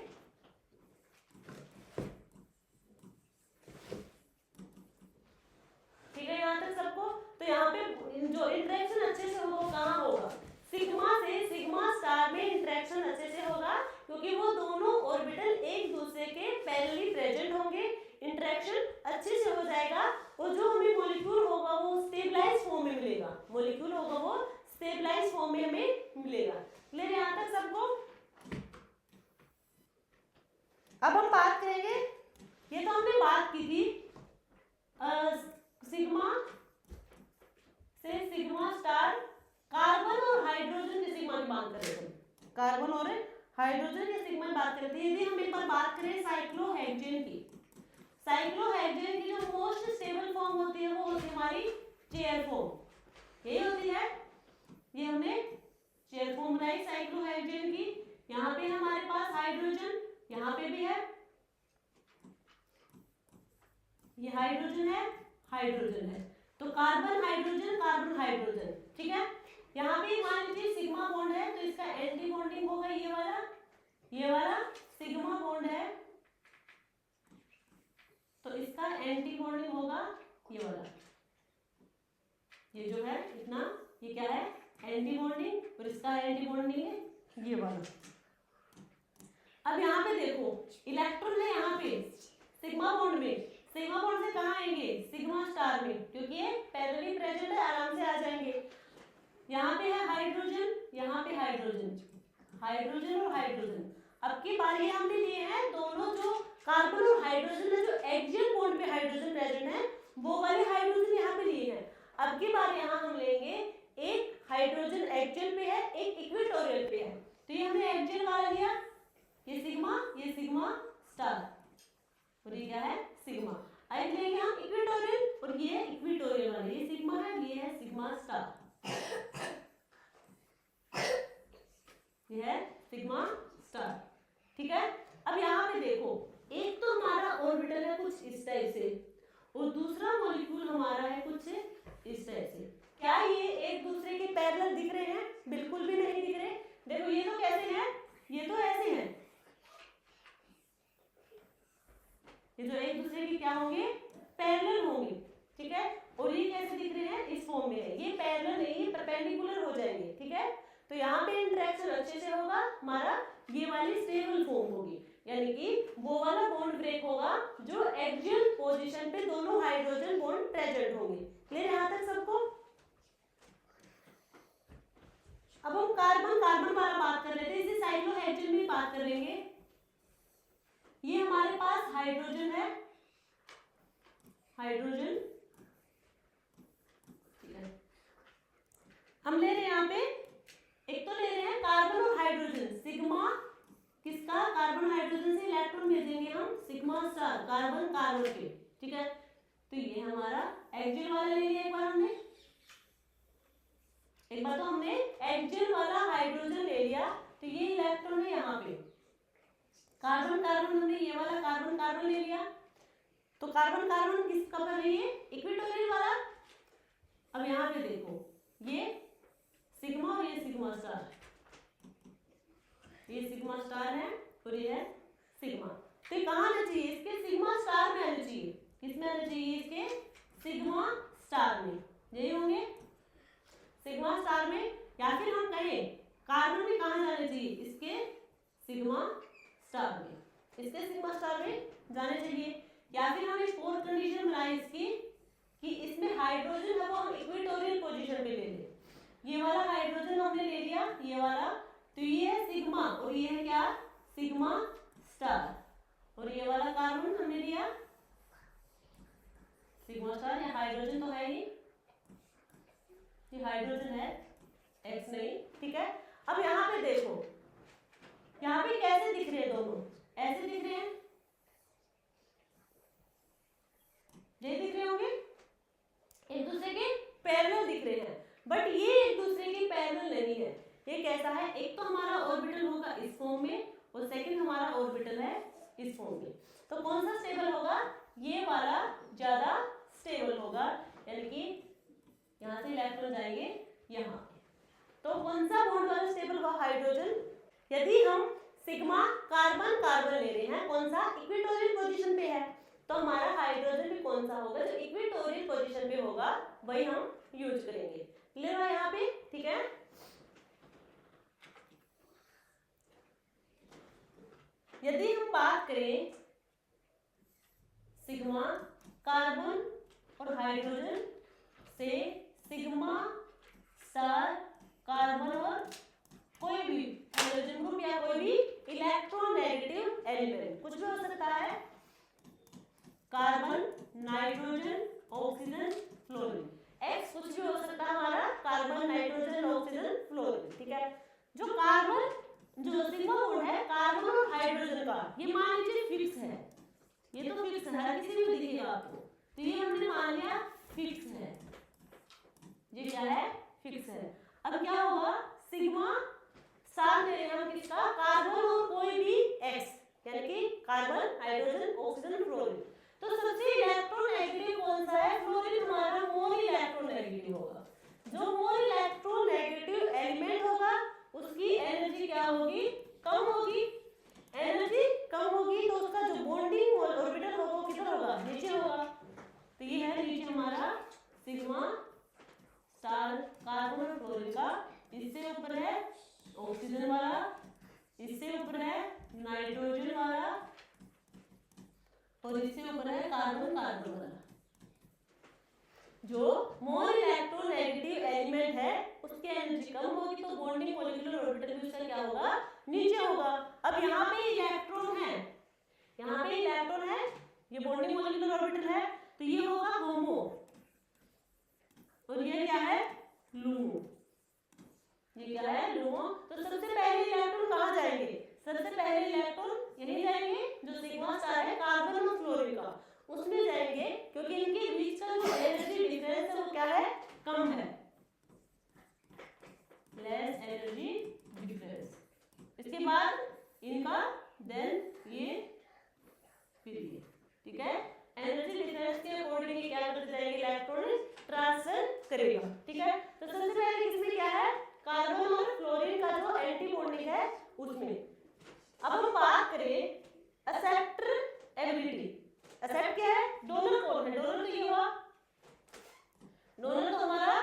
S1: ठीक है यहाँ तक सबको। तो यहाँ पे जो इंटरेक्शन अच्छे से होगा कहाँ होगा, सिग्मा से सिग्मा स्टार में इंटरेक्शन अच्छे से होगा, क्योंकि वो दोनों ऑर्बिटल एक दूसरे के पैरेलली प्रेजेंट होंगे, इंटरेक्शन अच्छे से हो जाएगा, और जो हमें मॉलिक्यूल होगा वो स्टेबलाइज फॉर्म में मिलेगा, मॉलिक्यूल होगा वो स्टेबलाइज फॉर्म में हमें मिलेगा। क्लियर यहाँ तक सबको? अब हम बात करेंगे, ये तो हमने बात की थी सिग्मा से सिग्मा स्टार, कार्बन और हाइड्रोजन की सिग्मा की बात कर रहे थे, कार्बन और हाइड्रोजन की सिग्मा की बात करते हैं। यदि हम एक बार बात करें साइक्लोहेक्सेन की, साइक्लोहेक्सेन की जो मोस्ट स्टेबल फॉर्म होती है वो होती है हमारी चेयर फॉर्म, यही होती है, ये हमने चेयर फॉर्म बनाई साइक्लोहेक्सेन की। यहाँ पे हमारे पास हाइड्रोजन, यहाँ पे भी है, ये हाइड्रोजन है, हाइड्रोजन है, तो कार्बन हाइड्रोजन, ठीक है। यहाँ पे मान लीजिए सिग्मा बॉन्ड है, तो इसका एंटी बॉन्डिंग होगा ये वाला सिग्मा बॉन्ड है, तो इसका एंटी बॉन्डिंग होगा ये वाला, ये जो है इतना, ये क्या है एंटी बॉन्डिंग, और इसका एंटी बॉन्डिंग है ये वाला। अब यहाँ पे देखो इलेक्ट्रॉन है यहाँ पे सिग्मा बॉन्ड में, सिग्मा बॉन्ड से कहाँ आएंगे, सिग्मा स्टार में, क्योंकि ये पैरेलली प्रेजेंट है, आराम से आ जाएंगे। यहाँ पे है हाइड्रोजन, यहाँ पे हाइड्रोजन और हाइड्रोजन। अब की बार ये हमने लिए हैं दोनों, जो कार्बन और हाइड्रोजन है, जो एक्सियल बॉन्ड पे हाइड्रोजन प्रेजेंट है, वो वाले हाइड्रोजन यहाँ पे लिए हैं। अब की बार यहाँ हम लेंगे, एक हाइड्रोजन एक्सियल पे है, एक इक्वेटोरियल पे है, तो ये हमने एक्सियल वाला लिया, ये सिग्मा स्टार, और ये क्या है सिग्मा। अब लेंगे हम इक्वेटोरियल, और ये इक्वेटोरियल वाले, ये सिग्मा है, ये है सिग्मा स्टार, ये है सिग्मा स्टार, ठीक है। अब यहाँ पे देखो, एक तो हमारा ऑर्बिटल है कुछ इस टाइप से, और दूसरा मॉलिक्यूल हमारा है कुछ इस टाइप से। क्या ये एक दूसरे के पैरेलल दिख रहे हैं? बिल्कुल भी नहीं दिख रहे। देखो ये तो कैसे हैं, ये तो ऐसे हैं, ये जो एक दूसरे के क्या होंगे, पैरेलल होंगे, ठीक है। और ये कैसे दिख रहे हैं, इस फॉर्म में है, ये पैरेलल नहीं, ये परपेंडिकुलर हो जाएंगे, ठीक है। तो यहाँ पे इंटरेक्शन अच्छे से होगा, हमारा ये वाली स्टेबल फॉर्म होगी। यानी कि वो वाला बॉन्ड ब्रेक होगा जो एक्सियल पोजीशन पे दोनों हाइड्रोजन बॉन्ड प्रेजेंट होंगे। क्लियर यहां तक सबको? अब हम कार्बन कार्बन वाला बात कर रहे थे, इसी साइक्लोहेक्सेन में बात कर लेंगे। ये हमारे पास हाइड्रोजन है, हाइड्रोजन हम ले रहे हैं यहाँ पे, एक तो ले रहे हैं कार्बन और हाइड्रोजन, सिग्मा किसका, कार्बन हाइड्रोजन से इलेक्ट्रॉन भेजेंगे हम सिग्मा स्टार कार्बन कार्बन के, ठीक है। तो ये हमारा एक्सियल वाला ले लिया एक बार हमने, एक बार तो हमने एक्सियल वाला हाइड्रोजन ले लिया, तो ये इलेक्ट्रॉन है यहाँ पे, कार्बन कार्बन हमने ये वाला कार्बन कार्बन ले लिया, तो कार्बन कार्बन किसका बन रही है, इक्विटोरियल वाला। अब यहाँ पे देखो ये सिग्मा और ये सिग्मा स्टार, ये सिग्मा स्टार है और ये है सिग्मा, तो ये कहाँ आना चाहिए, इसके सिग्मा स्टार में आना चाहिए, किसमें आना चाहिए, इसके सिग्मा स्टार में, यही होंगे सिग्मा स्टार में। या फिर हम कहें कार्बन में कहाँ जाना चाहिए, इसके सिग्मा स्टार में, इसके सिग्मा स्टार में जाने चाहिए। या फिर हम एक और कंडीशन बनाए इसकी कि इसमें हाइड्रोजन है वो हम इक्वेटोरियल पोजीशन पे ले लें, ये वाला हाइड्रोजन हमने ले लिया ये वाला, तो ये है सिग्मा और ये है क्या, सिग्मा स्टार, और ये वाला कार्बन हमने लिया सिग्मा स्टार, ये हाइड्रोजन तो है ही, ये हाइड्रोजन है एक्स नहीं, ठीक है। अब यहाँ पे देखो, यहाँ पे कैसे दिख रहे हैं दोनों, ऐसे दिख रहे हैं, ये दिख रहे होंगे, एक दूसरे के पैरेलल दिख रहे हैं, बट ये एक दूसरे के पैरेलल नहीं है। ये कैसा है, एक तो हमारा ऑर्बिटल होगा इस फॉर्म में और सेकंड हमारा ऑर्बिटल है इस फॉर्म में, तो कौन सा स्टेबल होगा, ये वाला ज्यादा स्टेबल होगा, यानी कि यहाँ से इलेक्ट्रॉन जाएंगे यहाँ पे, तो कौन सा बॉन्ड वाला स्टेबल होगा, हाइड्रोजन। यदि हम सिग्मा कार्बन कार्बन ले रहे हैं, कौन सा, इक्वेटोरियल पोजीशन पे है, तो हमारा हाइड्रोजन भी कौन सा होगा, जो इक्वेटोरियल पोजीशन पे होगा वही हम यूज करेंगे। क्लियर है यहाँ पे, ठीक है। यदि हम बात करें सिग्मा कार्बन और हाइड्रोजन से सिग्मा स्टार कार्बन और कोई भी हाइड्रोजन ग्रुप या कोई भी इलेक्ट्रोनेगेटिव एलिमेंट, कुछ भी हो सकता है, carbon nitrogen oxygen fluorine, x कुछ भी हो सकता है हमारा, कार्बन नाइट्रोजन ऑक्सीजन फ्लोरीन, ठीक है। जो कार्बन जो सिग्मा बॉन्ड है कार्बन और हाइड्रोजन का, ये मान लीजिए फिक्स है, ये तो फिक्स है, हर किसी में दिखेगा आपको, तो ये हमने मान लिया फिक्स है, ये क्या है, फिक्स है। अब क्या होगा, सिग्मा स्टार ले रहे हैं हम किसका, कार्बन और कोई भी एक्स, यानी कि कार्बन हाइड्रोजन ऑक्सीजन फ्लोरीन, तो सबसे इलेक्ट्रोनेगेटिव कौन सा है, फ्लोरीन हमारा मोर इलेक्ट्रोनेगेटिव होगा, जो मोर इलेक्ट्रोनेगेटिव एलिमेंट होगा उसकी एनर्जी क्या होगी, कम होगी, एनर्जी कम होगी, तो उसका जो बॉन्डिंग ऑर्बिटल होगा वो किधर होगा, नीचे होगा, तो ये है नीचे हमारा सिग्मा स्टार कार्बन और फ्लोरीन का, इससे ऊपर है ऑक्सीजन वाला, इससे ऊपर है नाइट्रोजन वाला और इससे ऊपर है कार्बन कार्बन वाला। जो मोर इलेक्ट्रोनेगेटिव एलिमेंट है उसकी एनर्जी कम होगी, तो बॉन्डिंग मॉलिक्यूलर ऑर्बिटल भी उसका क्या होगा, नीचे होगा। अब यहाँ पे इलेक्ट्रॉन है, यहाँ पे इलेक्ट्रॉन है, ये बॉन्डिंग मॉलिक्यूलर ऑर्बिटल है, तो ये होगा होमो और ये क्या है, लूमो, ये क्या है, लूमो। तो सबसे पहले इलेक्ट्रॉन कहाँ जाएंगे, सबसे पहले इलेक्ट्रॉन यही जाएंगे जो सिग्मा स्टार है कार्बन और फ्लोरीन का, उसमें जाएंगे, क्योंकि इनके बीच का जो एनर्जी डिफरेंस है वो क्या है, कम है, लेस एनर्जी डिफरेंस। इसके बाद इनका देन ये फिर ये, ठीक है, एनर्जी डिफरेंस के अकॉर्डिंग क्या करते जाएंगे, इलेक्ट्रॉन ट्रांसफर करेगा, ठीक है। तो सबसे पहले किसमें क्या है, कार्बन और फ्लोरीन का जो एंटी बॉन्डिंग है उसमें। अब हम बात करें एक्सेप्टर एबिलिटी, एक्सेप्ट क्या है, डोनर कौन है, डोनर तो ये हुआ, डोनर तो हमारा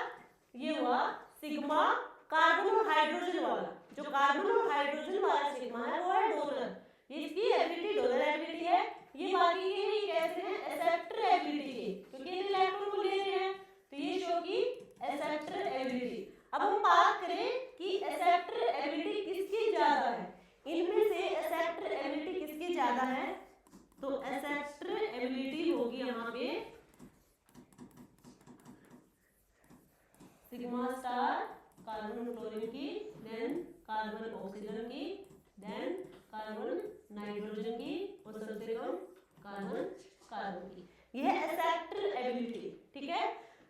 S1: ये हुआ सिग्मा कार्बन और हाइड्रोजन वाला, जो कार्बन और हाइड्रोजन वाला सिग्मा है वो है डोनर, इसकी एबिलिटी डोनर एबिलिटी है, ये बाकी के नहीं कैसे हैं एक्सेप्टर एबिलिटी के, क्योंकि ये इलेक्ट्रॉन को ले रहे हैं तो ये शो की एक्सेप्टर एबिलिटी। अब हम बात करें कि एक्सेप्टर एबिलिटी किसकी ज्यादा है, इनमें से एक्सेप्टर एबिलिटी किसकी ज्यादा है, तो एक्सेप्टर एबिलिटी होगी यहाँ पे सिग्मा स्टार कार्बन क्लोरीन की, देन कार्बन ऑक्सीजन की, देन कार्बन नाइट्रोजन की और सबसे कम कार्बन कार्बन की। यह है एक्सेप्टर एबिलिटी, ठीक है।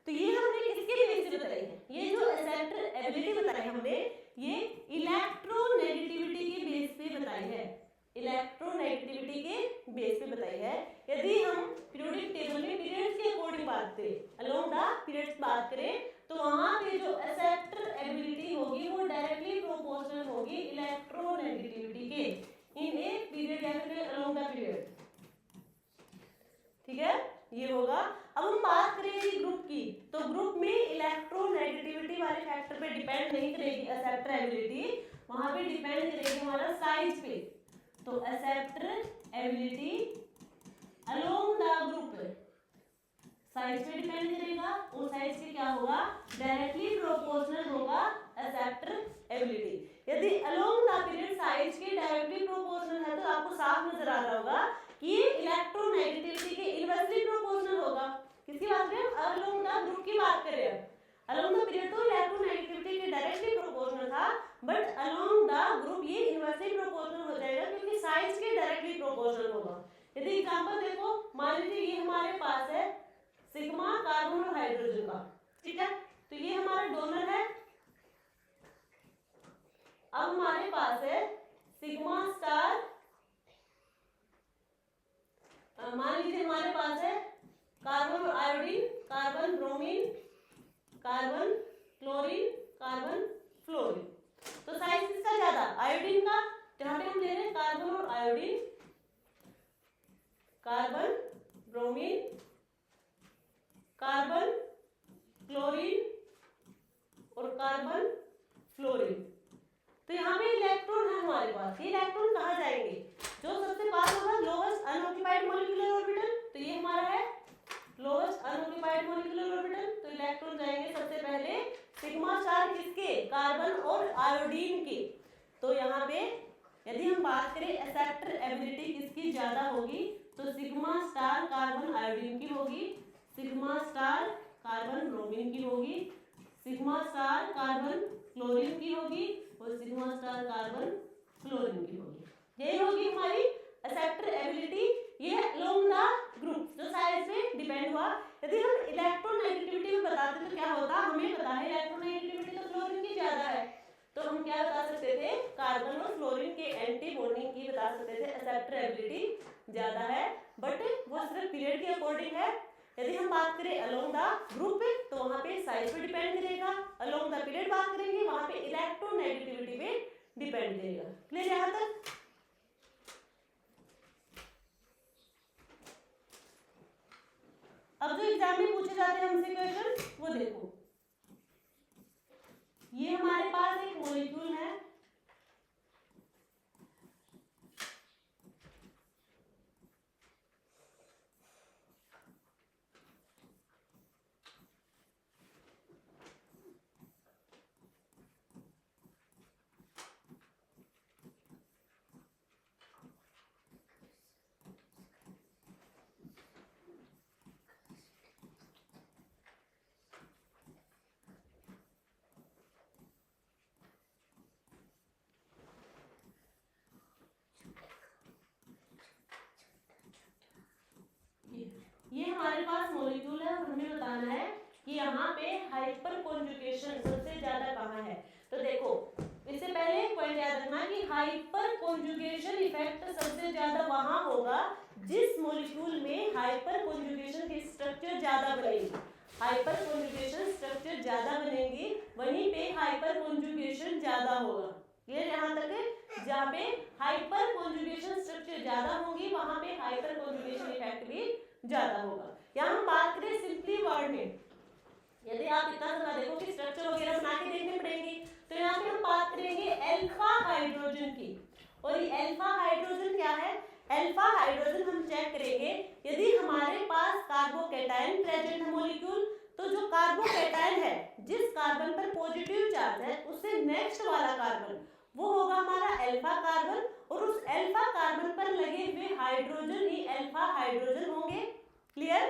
S1: तो ये हमने किसके बेस पे बताई है, ये जो एक्सेप्टर एबिलिटी बताई हमने ये इलेक्ट्रोनेगेटिविटी के बेस पे बताई है, इलेक्ट्रोनेगेटिविटी के बेस पे बताई है। यदि हम पीरियोडिक टेबल में पीरियड्स के अकॉर्डिंग बात करें, अलोंग द पीरियड्स बात करें, तो वहां पे जो एक्सेप्टर एबिलिटी होगी वो डायरेक्टली प्रोपोर्शनल होगी इलेक्ट्रोनेगेटिविटी के इन ए पीरियड या फिर अलोंग द पीरियड, ठीक है, ये होगा। अब हम बात करेंगे ग्रुप की, तो ग्रुप में इलेक्ट्रोनेगेटिविटी वाले फैक्टर पे डिपेंड नहीं करेगी एक्सेप्टर एबिलिटी, वहां पे डिपेंड करेगी हमारा साइज पे। तो acceptor ability along the group size पे डिपेंड करेगा, और साइज पे क्या होगा डायरेक्टली प्रोपोर्शनल होगा एक्सेप्टर एबिलिटी। यदि अलोंग द पीरियड साइज के डायरेक्टली प्रोपोर्शनल है तो आपको साफ नजर आ रहा होगा कि ये इलेक्ट्रोनेगेटिविटी के इनवर्सली प्रोपोर्शनल होगा। किसकी बात करें, अलोंग द ग्रुप की बात करें। अलोंग द पीरियड तो इलेक्ट्रोनेगेटिविटी के डायरेक्टली प्रोपोर्शनल था, बट अलोंग द ग्रुप ये इनवर्सली प्रोपोर्शनल हो जाएगा क्योंकि साइज के डायरेक्टली प्रोपोर्शनल होगा। यदि एग्जांपल देखो, मान लीजिए ये हमारे पास है सिग्मा कार्बन और हाइड्रोजन का, ठीक है, तो ये हमारा डोनर है। अब हमारे पास है सिग्मा स्टार, मान लीजिए हमारे पास है कार्बन और iodine, carbon bromine, carbon chlorine, carbon fluorine. तो साइज किसका ज्यादा, आयोडीन का, जहां पे हम ले रहे हैं कार्बन और iodine, carbon bromine, carbon chlorine और कार्बन फ्लोरीन। तो यहाँ पे इलेक्ट्रॉन है हमारे पास, ये इलेक्ट्रॉन कहाँ जाएंगे, जो सबसे पास होगा लोवेस्ट अनऑक्यूपाइड मॉलिक्यूलर ऑर्बिटल, तो ये हमारा है लोवेस्ट अनऑक्यूपाइड मॉलिक्यूलर ऑर्बिटल। तो इलेक्ट्रॉन जाएंगे सबसे पहले सिग्मा स्टार किसके, कार्बन और आयोडीन के। तो यहाँ पे यदि हम बात करें एक्सेप्टर एबिलिटी किसकी ज्यादा होगी, तो सिग्मा स्टार कार्बन आयोडीन की होगी, सिग्मा स्टार कार्बन ब्रोमीन की होगी, सिग्मा स्टार कार्बन क्लोरीन की होगी और सिग्मा स्टार कार्बन फ्लोरीन की होगी। ये होगी हमारी एक्सेप्टर एबिलिटी, ये अलोंग द ग्रुप जो साइज पे डिपेंड हुआ। यदि हम इलेक्ट्रोनेगेटिविटी में बताते तो क्या होता, हमें पता है इलेक्ट्रोनेगेटिविटी तो फ्लोरीन की ज्यादा है, तो हम क्या बता सकते थे, कार्बन और फ्लोरीन के एंटी बॉन्डिंग की बता सकते थे एक्सेप्टर एबिलिटी ज्यादा है, बट वो सिर्फ पीरियड के अकॉर्डिंग है। यदि हम बात करें अलोंग द ग्रुप तो वहां पे साइज पे डिपेंड करेगा, अलोंग द पीरियड बात करेंगे वहां पे इलेक्ट्रोनेगेटिविटी पे डिपेंड करेगा। क्लियर यहां तक। अब जो एग्जाम में पूछे जाते हैं हमसे क्वेश्चन वो देखो, ये हमारे पास एक मॉलिक्यूल है, ये हमारे पास मॉलिक्यूल है और हमें बताना है कि यहाँ पे हाइपर कॉन्जुगेशन सबसे ज्यादा कहाँ है। तो देखो इससे पहले पॉइंट याद रखना कि हाइपर कॉन्जुगेशन इफेक्ट सबसे ज्यादा वहां होगा जिस मॉलिक्यूल में हाइपर कॉन्जुगेशन की स्ट्रक्चर ज्यादा बनेगी, हाइपर कॉन्जुगेशन स्ट्रक्चर ज्यादा बनेगी वहीं पे हाइपर कॉन्जुगेशन ज्यादा होगा। क्लियर यहाँ तक है, जहाँ पे हाइपर कॉन्जुगेशन स्ट्रक्चर ज्यादा होगी वहां पे हाइपर कॉन्जुगेशन इफेक्ट भी ज्यादा होगा। यहाँ हम बात करें सिंपली वर्ड में, यदि आप इतना सा देखो कि स्ट्रक्चर वगैरह बना के देखने पड़ेंगे, तो यहाँ पे हम बात करेंगे अल्फा हाइड्रोजन की, और ये अल्फा हाइड्रोजन क्या अल्फा हाइड्रोजन हम चेक करेंगे, यदि हमारे पास कार्बोकैटायन प्रेजेंट है मॉलिक्यूल, तो जो कार्बोकैटायन है, जिस कार्बन पर पॉजिटिव चार्ज है, उससे नेक्स्ट वाला कार्बन वो होगा हमारा अल्फा कार्बन, और उस अल्फा कार्बन पर लगे हुए हाइड्रोजन ही अल्फा हाइड्रोजन होंगे। क्लियर?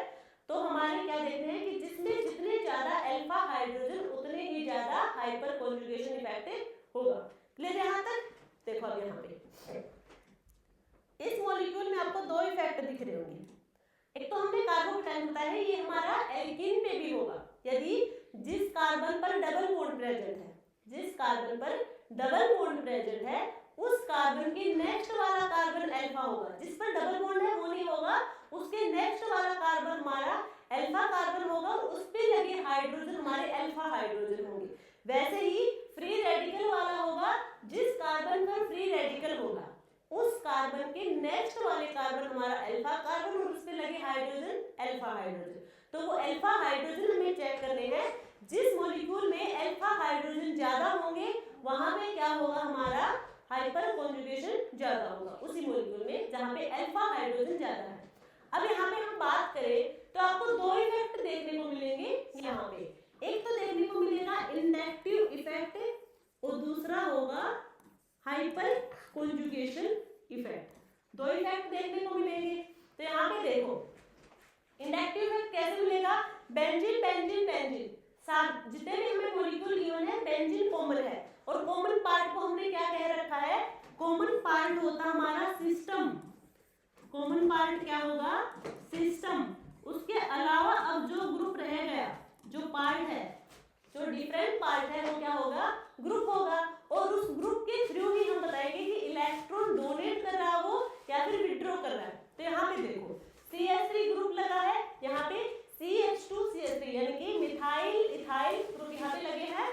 S1: तो हमारे क्या देखते हैं कि जिसमें जितने ज्यादा अल्फा हाइड्रोजन उतने ही ज्यादा हाइपर कॉन्जुगेशन इफेक्ट होगा। क्लियर यहाँ तक? देखो अब यहाँ पे इस मॉलिक्यूल में आपको दो इफेक्ट दिख रहे होंगे। एक तो हमने कार्बोकैटायन बताया है, ये हमारा एल्कीन पे भी होगा, यदि जिस कार्बन पर डबल बॉन्ड प्रेजेंट है, जिस कार्बन पर डबल बॉन्ड प्रेजेंट है, उस कार्बन के नेक्स्ट वाला कार्बन अल्फा होगा। जिस पर डबल बॉन्ड है वो नहीं होगा, उसके नेक्स्ट वाला कार्बन हमारा अल्फा कार्बन होगा, और उस पे लगे हाइड्रोजन हमारे अल्फा हाइड्रोजन होंगे। वैसे ही फ्री रेडिकल वाला होगा, जिस कार्बन पर फ्री रेडिकल होगा, उस कार्बन के नेक्स्ट वाले कार्बन हमारा अल्फा कार्बन, और उस पे लगे हाइड्रोजन अल्फा हाइड्रोजन। तो वो अल्फा हाइड्रोजन हमें चेक करने हैं, जिस मॉलिक्यूल में अल्फा हाइड्रोजन ज्यादा होंगे वहां पे क्या होगा, हमारा हाइपर कॉन्जुगेशन ज्यादा होगा, उसी मॉलिक्यूल में जहां पे अल्फा हाइड्रोजन ज्यादा है। अब यहाँ पे हम बात करें तो आपको दो इफेक्ट देखने को मिलेंगे यहाँ पे। एक तो देखने को मिलेगा इंडक्टिव इफेक्ट, और दूसरा होगा हाइपर कॉन्जुगेशन इफेक्ट। दो इफेक्ट देखने को मिलेंगे। तो यहाँ पे देखो इंडक्टिव इफेक्ट कैसे मिलेगा, बेंजीन बेंजीन बेंजीन, जितने भी हमें मॉलिक्यूल गिवन है बेंजीन कॉमन है, और कॉमन पार्ट को हमने क्या कह रखा है, कॉमन पार्ट होता हमारा सिस्टम। कॉमन पार्ट क्या होगा, सिस्टम। उसके अलावा अब जो ग्रुप रह गया, जो पार्ट है, जो डिफरेंट पार्ट है, वो क्या होगा, ग्रुप होगा। और उस ग्रुप के थ्रू ही हम बताएंगे कि इलेक्ट्रॉन डोनेट कर रहा हो या फिर विड्रॉ कर रहा है। तो यहाँ पे देखो CH3 ग्रुप लगा है, यहाँ पे CH2CH3 यानी कि मिथाइल इथाइल ग्रुप यहाँ पे लगे हैं।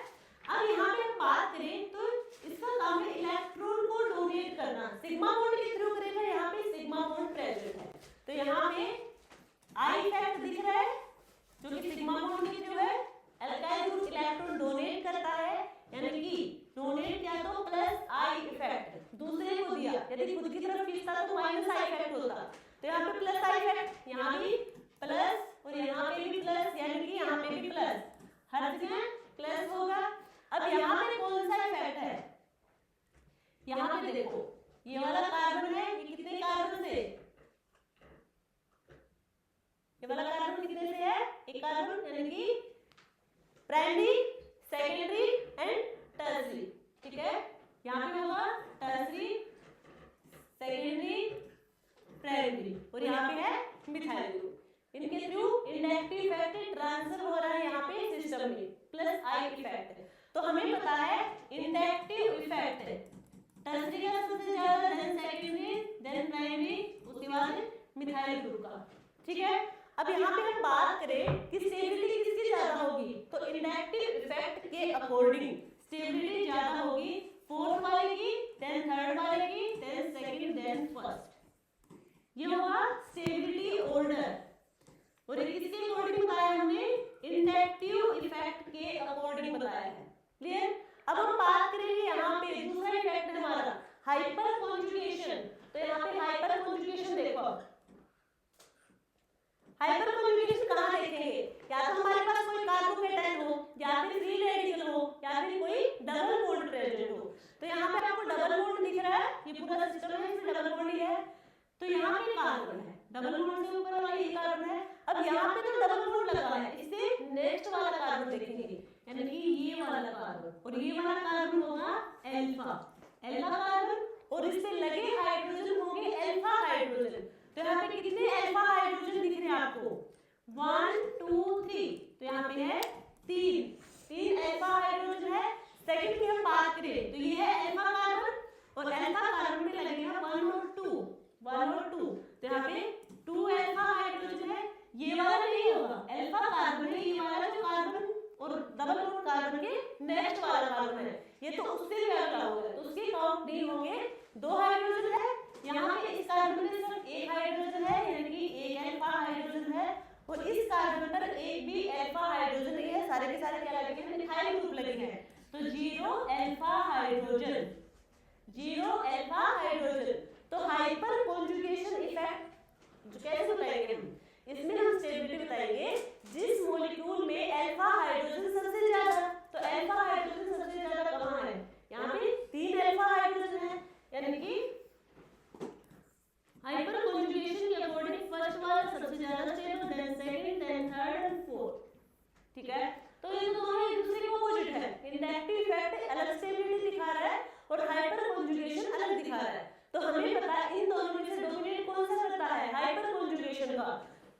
S1: अब यहाँ पे हम बात करें तो इसका काम है इलेक्ट्रॉन को डोनेट करना, सिग्मा बॉन्ड के थ्रू करेगा, यहाँ पे सिग्मा बॉन्ड प्रेजेंट है। तो यहाँ पे आई इफेक्ट दिख रहा है, जो कि सिग्मा बॉन्ड के थ्रू है। अल्काइल ग्रुप इलेक्ट्रॉन डोनेट करता है, यानी कि डोनेट किया तो प्लस आई इफेक्ट दूसरे को दिया, यदि खुद की तरफ खींचता तो माइनस आई इफेक्ट होता। तो यहाँ पे प्लस आई इफेक्ट, यहाँ भी प्लस और यहाँ पे भी प्लस, यानी कि यहाँ पे भी प्लस, हर जगह प्लस होगा। अब यहाँ पे कौन सा इफेक्ट है, यहाँ पे देखो ये वाला कार्बन है, ये कितने कार्बन से, ये वाला कार्बन कितने से है, एक कार्बन, यानी कि प्राइमरी सेकेंडरी एंड टर्सरी। ठीक है, यहाँ पे होगा टर्सरी सेकेंडरी प्राइमरी, और यहाँ पे है मिथाइल ग्रुप। इनके थ्रू इंडक्टिव इफेक्ट ट्रांसफर हो रहा है यहाँ पे सिस्टम में, प्लस आई इफेक्ट। तो हमें पता है इंडक्टिव इफेक्ट टर्सरी का सबसे ज्यादा, देन सेकेंडरी, देन प्राइमरी, उसके बाद मिथाइल ग्रुप का। ठीक है, अब यहाँ पे हम बात करें कि स्टेबिलिटी किसकी ज्यादा होगी, तो इंडक्टिव इफेक्ट के अकॉर्डिंग स्टेबिलिटी ज्यादा होगी फोर्थ वाले की, देन थर्ड वाले की, देन सेकंड, देन फर्स्ट। ये होगा स्टेबिलिटी ऑर्डर, और ये किसके अकॉर्डिंग बताया हमने, इंडक्टिव इफेक्ट के अकॉर्डिंग बताया है। क्लियर? अब हम बात करेंगे यहाँ पे दूसरा इफेक्ट है हमारा हाइपर कॉन्जुगेशन। तो यहाँ पे हाइपर कॉन्जुगेशन देखो, हाइपर कॉन्जुगेशन कहाँ देखेंगे, या तो हमारे पास कोई कार्बोकैटायन हो, या फिर फ्री रेडिकल हो, या फिर कोई डबल बॉन्ड प्रेजेंट हो। तो यहाँ पे आपको डबल बॉन्ड दिख रहा है, ये पूरा सिस्टम है, इसमें डबल बॉन्ड ही है। तो यहाँ पे कार्बन है, डबल बॉन्ड से ऊपर वाला ये कार्बन है। अब यहाँ पे तो डबल बॉन्ड लगा है, इससे नेक्स्ट वाला कार्बन देखेंगे, यानी कि ये वाला कार्बन, और ये वाला कार्बन होगा अल्फा, अल्फा कार्बन, और इससे लगे हाइड्रोजन होंगे अल्फा हाइड्रोजन। तो यहाँ पे कितने अल्फा हाइड्रोजन दिख रहे हैं आपको, 1 2 3, तो यहाँ पे है तीन अल्फा हाइड्रोजन है। सेकंड की हम बात करें तो ये है अल्फा कार्बन, और अल्फा कार्बन में लगेगा 1 और 2, 1 और 2, तो यहाँ पे 2 अल्फा हाइड्रोजन है। ये वाला नहीं होगा, अल्फा कार्बन है ये वाला, जो कार्बन और डबल बॉन्ड कार्बन के नेक्स्ट वाला कार्बन है, ये तो उससे भी अलग होगा, तो उसके काउंट नहीं होंगे। 2 हाइड्रोजन है, यहाँ पे इस कार्बन में सिर्फ एक हाइड्रोजन है, यानी कि एक अल्फा हाइड्रोजन है, और इस कार्बन पर एक भी अल्फा हाइड्रोजन नहीं है, सारे के सारे क्या लगे हैं, मिथाइल ग्रुप लगे हैं। तो 0 अल्फा हाइड्रोजन, 0 अल्फा हाइड्रोजन। तो हाइपर कॉन्जुगेशन इफेक्ट जो कैसे बताएंगे हम, इसमें हम स्टेबिलिटी बताएंगे जिस मॉलिक्यूल में अल्फा हाइड्रोजन सबसे ज्यादा, तो अल्फा हाइड्रोजन सबसे ज्यादा कहाँ है, यहाँ पे 3 अल्फा हाइड्रोजन है, यानी कि हाइपर कॉन्जुगेशन के अकॉर्डिंग फर्स्ट वाला सबसे ज्यादा stable, then second, then third and fourth, ठीक है। तो ये दोनों एक दूसरे के अपोजिट है, इंडक्टिव इफेक्ट अलग स्टेबिलिटी दिखा रहा है और हाइपर कॉन्जुगेशन अलग दिखा रहा है। तो हमें पता है इन दोनों में से डोमिनेट कौन सा करता है, हाइपर कॉन्जुगेशन का,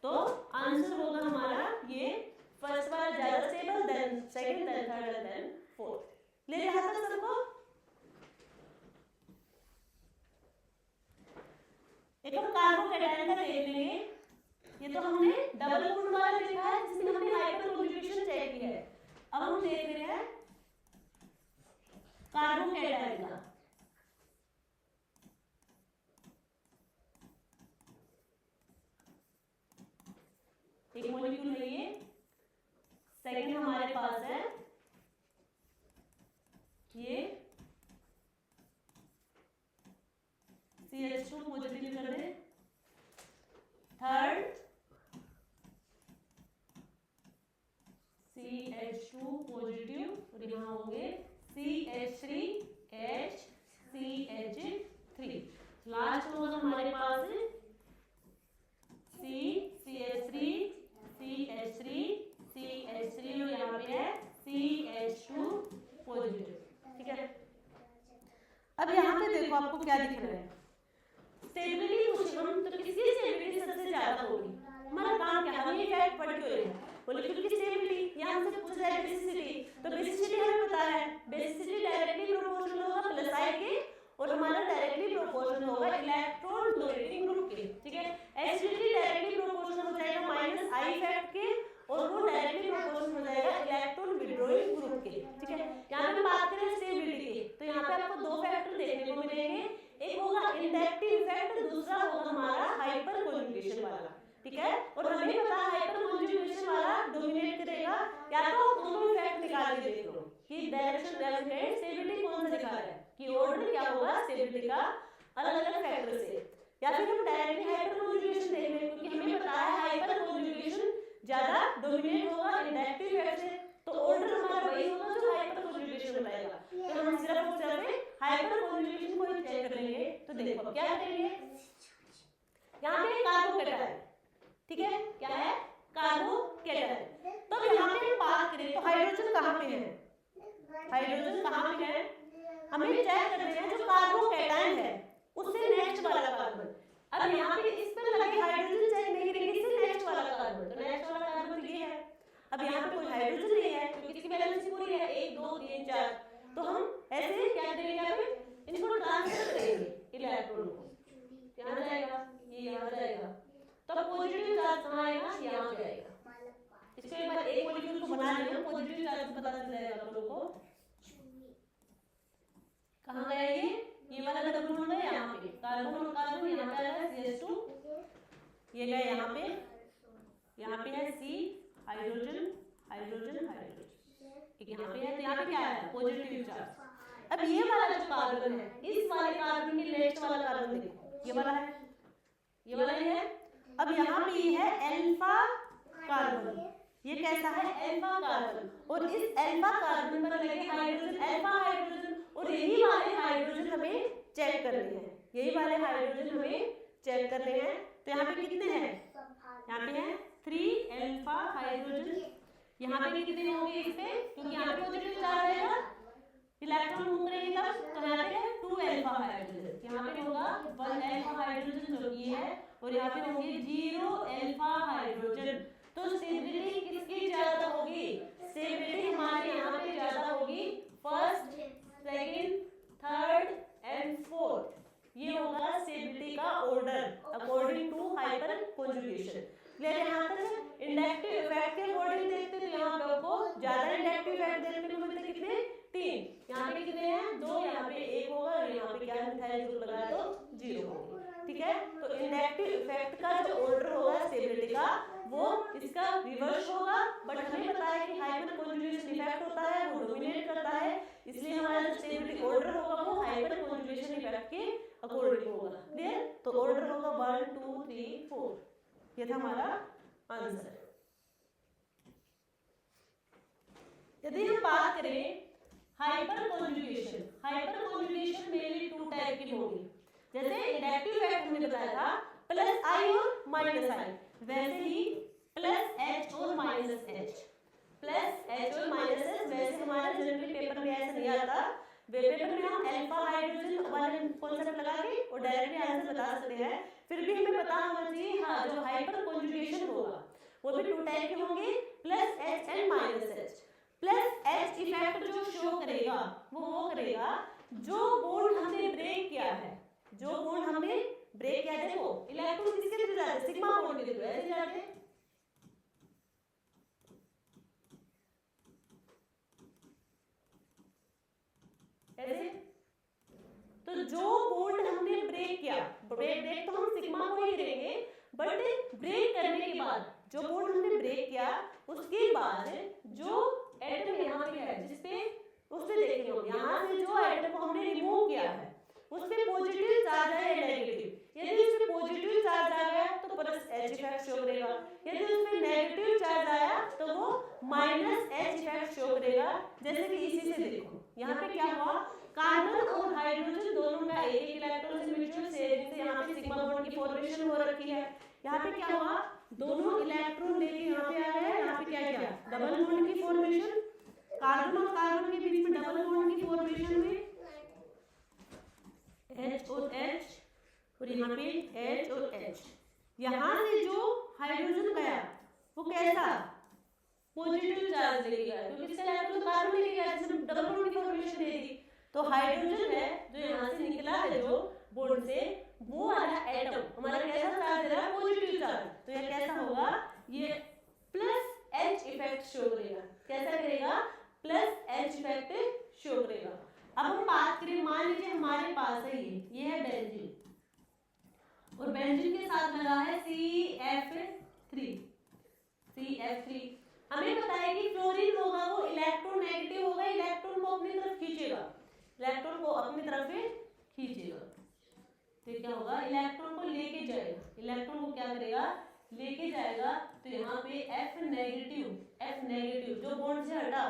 S1: तो आंसर होगा हमारा ये फर्स्ट वाला ज्यादा stable, then second, then third, then fourth. ले रहा था सबको, एक हम कार्बोकैटायन का देख लेंगे। ये तो हमने डबल बॉन्ड वाला देखा है जिसमें हमने हाइपर कॉन्जुगेशन चेक किया है। अब हम देख रहे हैं कार्बोकैटायन का। एक मॉलिक्यूल है ये, सेकंड हमारे पास है ये CH2 पॉजिटिव कर दे, थर्ड CH2 पॉजिटिव और यहाँ होंगे CH3H CH3, लास्ट होगा हमारे पास CH3 CH3 CH3 और यहाँ पे है CH2 पॉजिटिव, ठीक है। अब यहाँ पे देखो आपको क्या दिख रहा है, स्टेबिलिटी पूछे हम तो किसकी स्टेबिलिटी सबसे ज्यादा होगी, हमारा काम क्या है, हमें इफेक्ट पढ़ के होगा मॉलिक्यूल की स्टेबिलिटी। यहाँ हमसे पूछा जाए बेसिसिटी, तो बेसिसिटी हमें पता है, बेसिसिटी डायरेक्टली प्रोपोर्शनल होगा प्लस आई के, और हमारा डायरेक्टली प्रोपोर्शनल होगा इलेक्ट्रॉन डोनेटिंग ग्रुप के, ठीक है। एसिडिटी डायरेक्टली प्रोपोर्शनल हो जाएगा माइनस आई इफेक्ट के, और वो डायरेक्टली प्रोपोर्शनल हो जाएगा इलेक्ट्रॉन विड्रॉइंग ग्रुप के, ठीक है। यहाँ पे बात करें स्टेबिलिटी की, तो यहाँ पे आपको दो फैक्टर देखने को मिलेंगे, एक होगा इंडक्टिव इफेक्ट, दूसरा होगा हमारा हाइपर कॉन्जुगेशन वाला, ठीक है। और हमें पता है हाइपर कॉन्जुगेशन वाला डोमिनेट करेगा, या तो दोनों इफेक्ट निकाल के देख लो कि डायरेक्शन डेवलपमेंट स्टेबिलिटी कौन सा दिखा रहा है, कि ऑर्डर क्या होगा स्टेबिलिटी का अलग अलग फैक्टर से, या फिर हम डायरेक्टली हाइपर कॉन्जुगेशन देख लें, क्योंकि हमें पता है हाइपर कॉन्जुगेशन ज्यादा डोमिनेट होगा इंडक्टिव इफेक्ट से, तो ऑर्डर हमारा वही होगा जो हाइपर कॉन्जुगेशन बताएगा। तो हम सिर्फ और सिर्फ हाइपर कॉन्जुगेशन को चेक कर लेंगे। तो देखो क्या करेंगे, यहाँ पे कार्बोकैटायन, ठीक है, क्या है कार्बोकैटायन। तो यहाँ पे हम बात करें तो हाइड्रोजन कहाँ पे है, हाइड्रोजन कहाँ पे है, हमें चेक करना है जो कार्बोकैटायन है उससे नेक्स्ट वाला कार्बन। अब यहाँ पे इस पर लगे हाइड्रोजन चेक नहीं करेंगे, इससे नेक्स्ट वाला कार्बन, तो नेक्स्ट वाला कार्बन ये है। अब यहाँ पे कोई हाइड्रोजन नहीं है क्योंकि इसकी वैलेंसी पूरी है 1 2 3 4, तो हम ऐसे क्या करेंगे, यहाँ पे इनको ट्रांसफर करेंगे इलेक्ट्रॉन को, यहाँ जाएगा ये यहाँ जाएगा, तब पॉजिटिव चार्ज कहाँ आएगा, यहाँ जाएगा। इसको एक बार एक मॉलिक्यूल को बना लेना, पॉजिटिव चार्ज पता चल जाएगा आप लोगों को। कहाँ गया ये वाला डबल बॉन्ड है यहाँ पे, कार्बन और कार्बन, यहाँ पे आएगा CH2, ये गया यहाँ पे है C हाइड्रोजन हाइड्रोजन हाइड्रोजन, एक यहाँ पे है, तो यहाँ पे क्या है पॉजिटिव चार्ज। अब ये वाला जो कार्बन है, इस वाले कार्बन के नेक्स्ट वाला कार्बन देखो, ये वाला है, ये वाला है। अब यहाँ पे ये है अल्फा कार्बन, ये कैसा है अल्फा कार्बन, और इस अल्फा कार्बन पर लगे हाइड्रोजन अल्फा हाइड्रोजन, और यही वाले हाइड्रोजन हमें चेक करने हैं, यही वाले हाइड्रोजन हमें चेक करने हैं। तो यहाँ पे कितने हैं, यहाँ पे है 3 अल्फा हाइड्रोजन, यहाँ पे कितने होंगे इस पे, क्योंकि यहाँ पे पॉजिटिव चार्ज रहेगा, इलेक्ट्रॉन मूव करेंगे तब, तो यहाँ पे 2 अल्फा हाइड्रोजन, यहाँ पे होगा 1 अल्फा हाइड्रोजन जो ये है, और यहाँ पे होंगे 0 अल्फा हाइड्रोजन। तो स्टेबिलिटी किसकी ज्यादा होगी, स्टेबिलिटी हमारे यहाँ पे ज्यादा होगी first second third and fourth, ये होगा स्टेबिलिटी का order according to hyper conjugation. Clear है यहाँ तक। इंडक्टिव इफेक्ट के अकॉर्डिंग देखते तो यहाँ पे आपको ज्यादा इंडक्टिव इफेक्ट देखने को मिलते कितने 3, यहाँ पे कितने हैं 2, यहाँ पे 1 होगा, और यहाँ पे क्या मिथाइल ग्रुप लगाया तो 0 होगा, ठीक है। तो इंडक्टिव इफेक्ट का जो ऑर्डर होगा स्टेबिलिटी का वो इसका रिवर्स होगा, बट हमें पता है कि हाइपर कॉन्जुगेशन इफेक्ट होता है वो डोमिनेट करता है, इसलिए हमारा जो स्टेबिलिटी ऑर्डर होगा वो हाइपर कॉन्जुगेशन इफेक्ट के अकॉर्डिंग होगा। 1 2 3 4, ये था हमारा आंसर। यदि हम बात करें हाइपर कॉन्जुगेशन मेनली 2 टाइप की होगी। जैसे इंडक्टिव इफेक्ट हमने बताया था प्लस आई और माइनस आई, वैसे ही प्लस एच और माइनस एच, प्लस एच और माइनस एच। वैसे हमारा जनरली पेपर में ऐसा नहीं आता, पेपर में हम अल्फा हाइड्रोजन वाले कॉन्सेप्ट लगा के और डायरेक्टली आंसर बता सकते हैं। फिर भी हमें पता होना चाहिए हाँ जो हाइपर कॉन्जुगेशन होगा वो भी 2 टाइप के होंगे, plus H and minus H. Plus H effect जो शो करेगा वो करेगा जो बॉन्ड हमने ब्रेक किया है, जो बॉन्ड हमने ब्रेक किया है। देखो इलेक्ट्रॉन किसके थ्रू जाते हैं, सिग्मा बॉन्ड के थ्रू ऐसे जाते हैं। ऐसे तो जो बॉन्ड हमने ब्रेक किया, ब्रेक तो हम सिग्मा को ही करेंगे, बट ब्रेक करने के बाद जो बॉन्ड हमने ब्रेक किया उसके बाद जो एटम यहाँ पे है जिसपे उसपे देखेंगे हम यहाँ से जो एटम को हमने रिमूव किया है उस पे पॉजिटिव चार्ज है या नेगेटिव। यदि उस पे पॉजिटिव चार्ज आ गया तो प्लस एच इफेक्ट शो करेगा, यदि उस पे नेगेटिव चार्ज आया तो वो माइनस एच इफेक्ट शो करेगा। जैसे कि इसी से देखो यहाँ पे क्या हुआ, कार्बन और हाइड्रोजन दोनों का एक एक इलेक्ट्रॉन से म्यूचुअल शेयरिंग से यहाँ पे सिग्मा बॉन्ड की फॉर्मेशन हो रखी है। यहाँ पे क्या हुआ, दोनों इलेक्ट्रॉन लेके यहाँ पे आ गए, यहाँ पे क्या किया, डबल बॉन्ड की फॉर्मेशन, कार्बन और कार्बन के बीच में डबल बॉन्ड की फॉर्मेशन में H और H और यहाँ पे H और H। यहाँ से जो हाइड्रोजन गया वो कैसा, पॉजिटिव चार्ज लेके गया, क्योंकि इसका इलेक्ट्रॉन कार्बन लेके गया जिसने डबल बॉन्ड की फॉर्मेशन दे दी। तो हाइड्रोजन है जो यहाँ से निकला है जो बॉन्ड से, वो वाला एटम हमारा कैसा चार्ज दे रहा है, पॉजिटिव चार्ज। तो ये कैसा होगा, ये प्लस एच इफेक्ट शो करेगा। कैसा करेगा, प्लस एच इफेक्ट शो करेगा। अब हम बात करें, मान लीजिए हमारे पास है ये है बेंजीन और बेंजीन के साथ लगा है CF3। हमें पता है कि फ्लोरीन होगा वो इलेक्ट्रॉन नेगेटिव होगा, इलेक्ट्रॉन को अपनी तरफ खींचेगा, इलेक्ट्रॉन को अपनी तरफ खींचेगा। तो क्या होगा, इलेक्ट्रॉन को लेके जाएगा, इलेक्ट्रॉन को क्या करेगा, लेके जाएगा। तो यहाँ पे F नेगेटिव जो बॉन्ड से हटा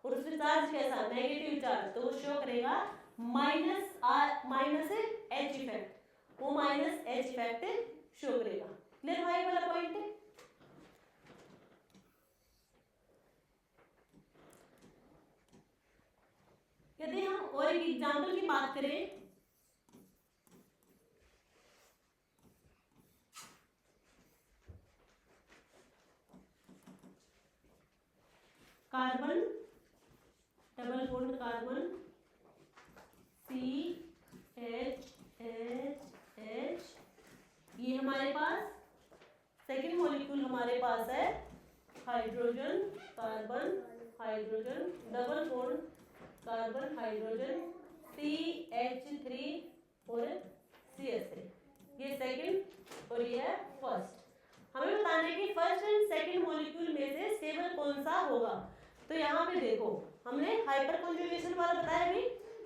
S1: और उसमें चार्ज कैसा, नेगेटिव चार्ज, तो वो शो करेगा माइनस एच इफेक्ट, वो माइनस एच इफेक्ट शो करेगा। क्लियर हुआ ये वाला पॉइंट। यदि हम और एक एग्जांपल की बात करें, carbon double bond carbon CH, ये हमारे पास सेकेंड मॉलिक्यूल हमारे पास है hydrogen carbon hydrogen double bond carbon hydrogen CH3 और CH3, ये सेकेंड और ये है फर्स्ट। हमें बताना है कि फर्स्ट एंड सेकेंड मॉलिक्यूल में से स्टेबल कौन सा होगा। तो यहाँ पे देखो हमने हाइपर कॉन्जुगेशन वाला बताया भी,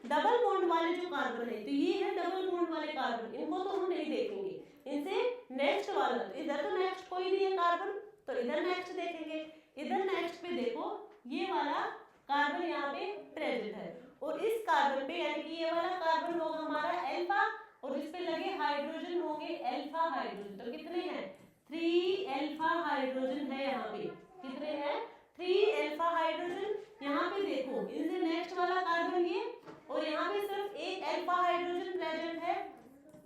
S1: डबल बॉन्ड वाले जो कार्बन है, तो ये है डबल बॉन्ड वाले कार्बन, इनको तो हम नहीं देखेंगे, इनसे नेक्स्ट वाला, इधर तो नेक्स्ट कोई नहीं है कार्बन, तो इधर नेक्स्ट देखेंगे। इधर नेक्स्ट पे देखो ये वाला कार्बन यहाँ पे प्रेजेंट है और इस कार्बन पे यानी कि ये वाला कार्बन होगा हमारा अल्फा और इस पे लगे हाइड्रोजन होंगे अल्फा हाइड्रोजन। तो कितने हैं, 3 अल्फा हाइड्रोजन है यहाँ पे, कितने हैं, 3 अल्फा हाइड्रोजन। यहाँ पे देखो इनसे नेक्स्ट वाला कार्बन ये और यहाँ पे सिर्फ एक अल्फा हाइड्रोजन प्रेजेंट है,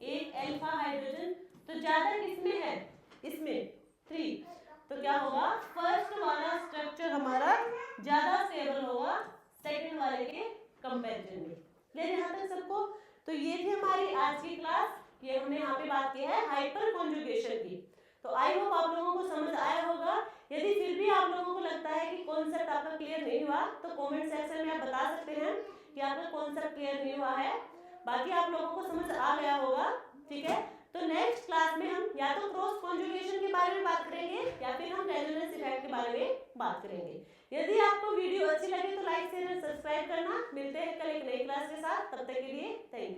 S1: एक अल्फा हाइड्रोजन। तो ज्यादा किसमें है, इसमें 3। तो क्या होगा, फर्स्ट वाला स्ट्रक्चर हमारा ज्यादा स्टेबल होगा सेकंड वाले के कंपैरिजन में। क्लियर यहाँ तक सबको। तो ये थी हमारी आज की क्लास, ये हमने यहाँ पे बात की है हाइपर कॉन्जुगेशन की। तो आई होप आप लोगों को समझ आया होगा। यदि फिर भी आप लोगों को लगता है कि कॉन्सेप्ट आपका क्लियर नहीं हुआ तो कमेंट सेक्शन में आप बता सकते हैं कि आपका कॉन्सेप्ट क्लियर नहीं हुआ है। बाकी आप लोगों को समझ आ गया होगा, ठीक है। तो नेक्स्ट क्लास में हम या तो क्रॉस कॉन्जुगेशन के बारे में बात करेंगे या फिर हम रेजोनेंस इफेक्ट के बारे में बात करेंगे। यदि आपको वीडियो अच्छी लगे तो लाइक शेयर और सब्सक्राइब करना। मिलते हैं कल एक नई क्लास के साथ, तब तक के लिए थैंक यू।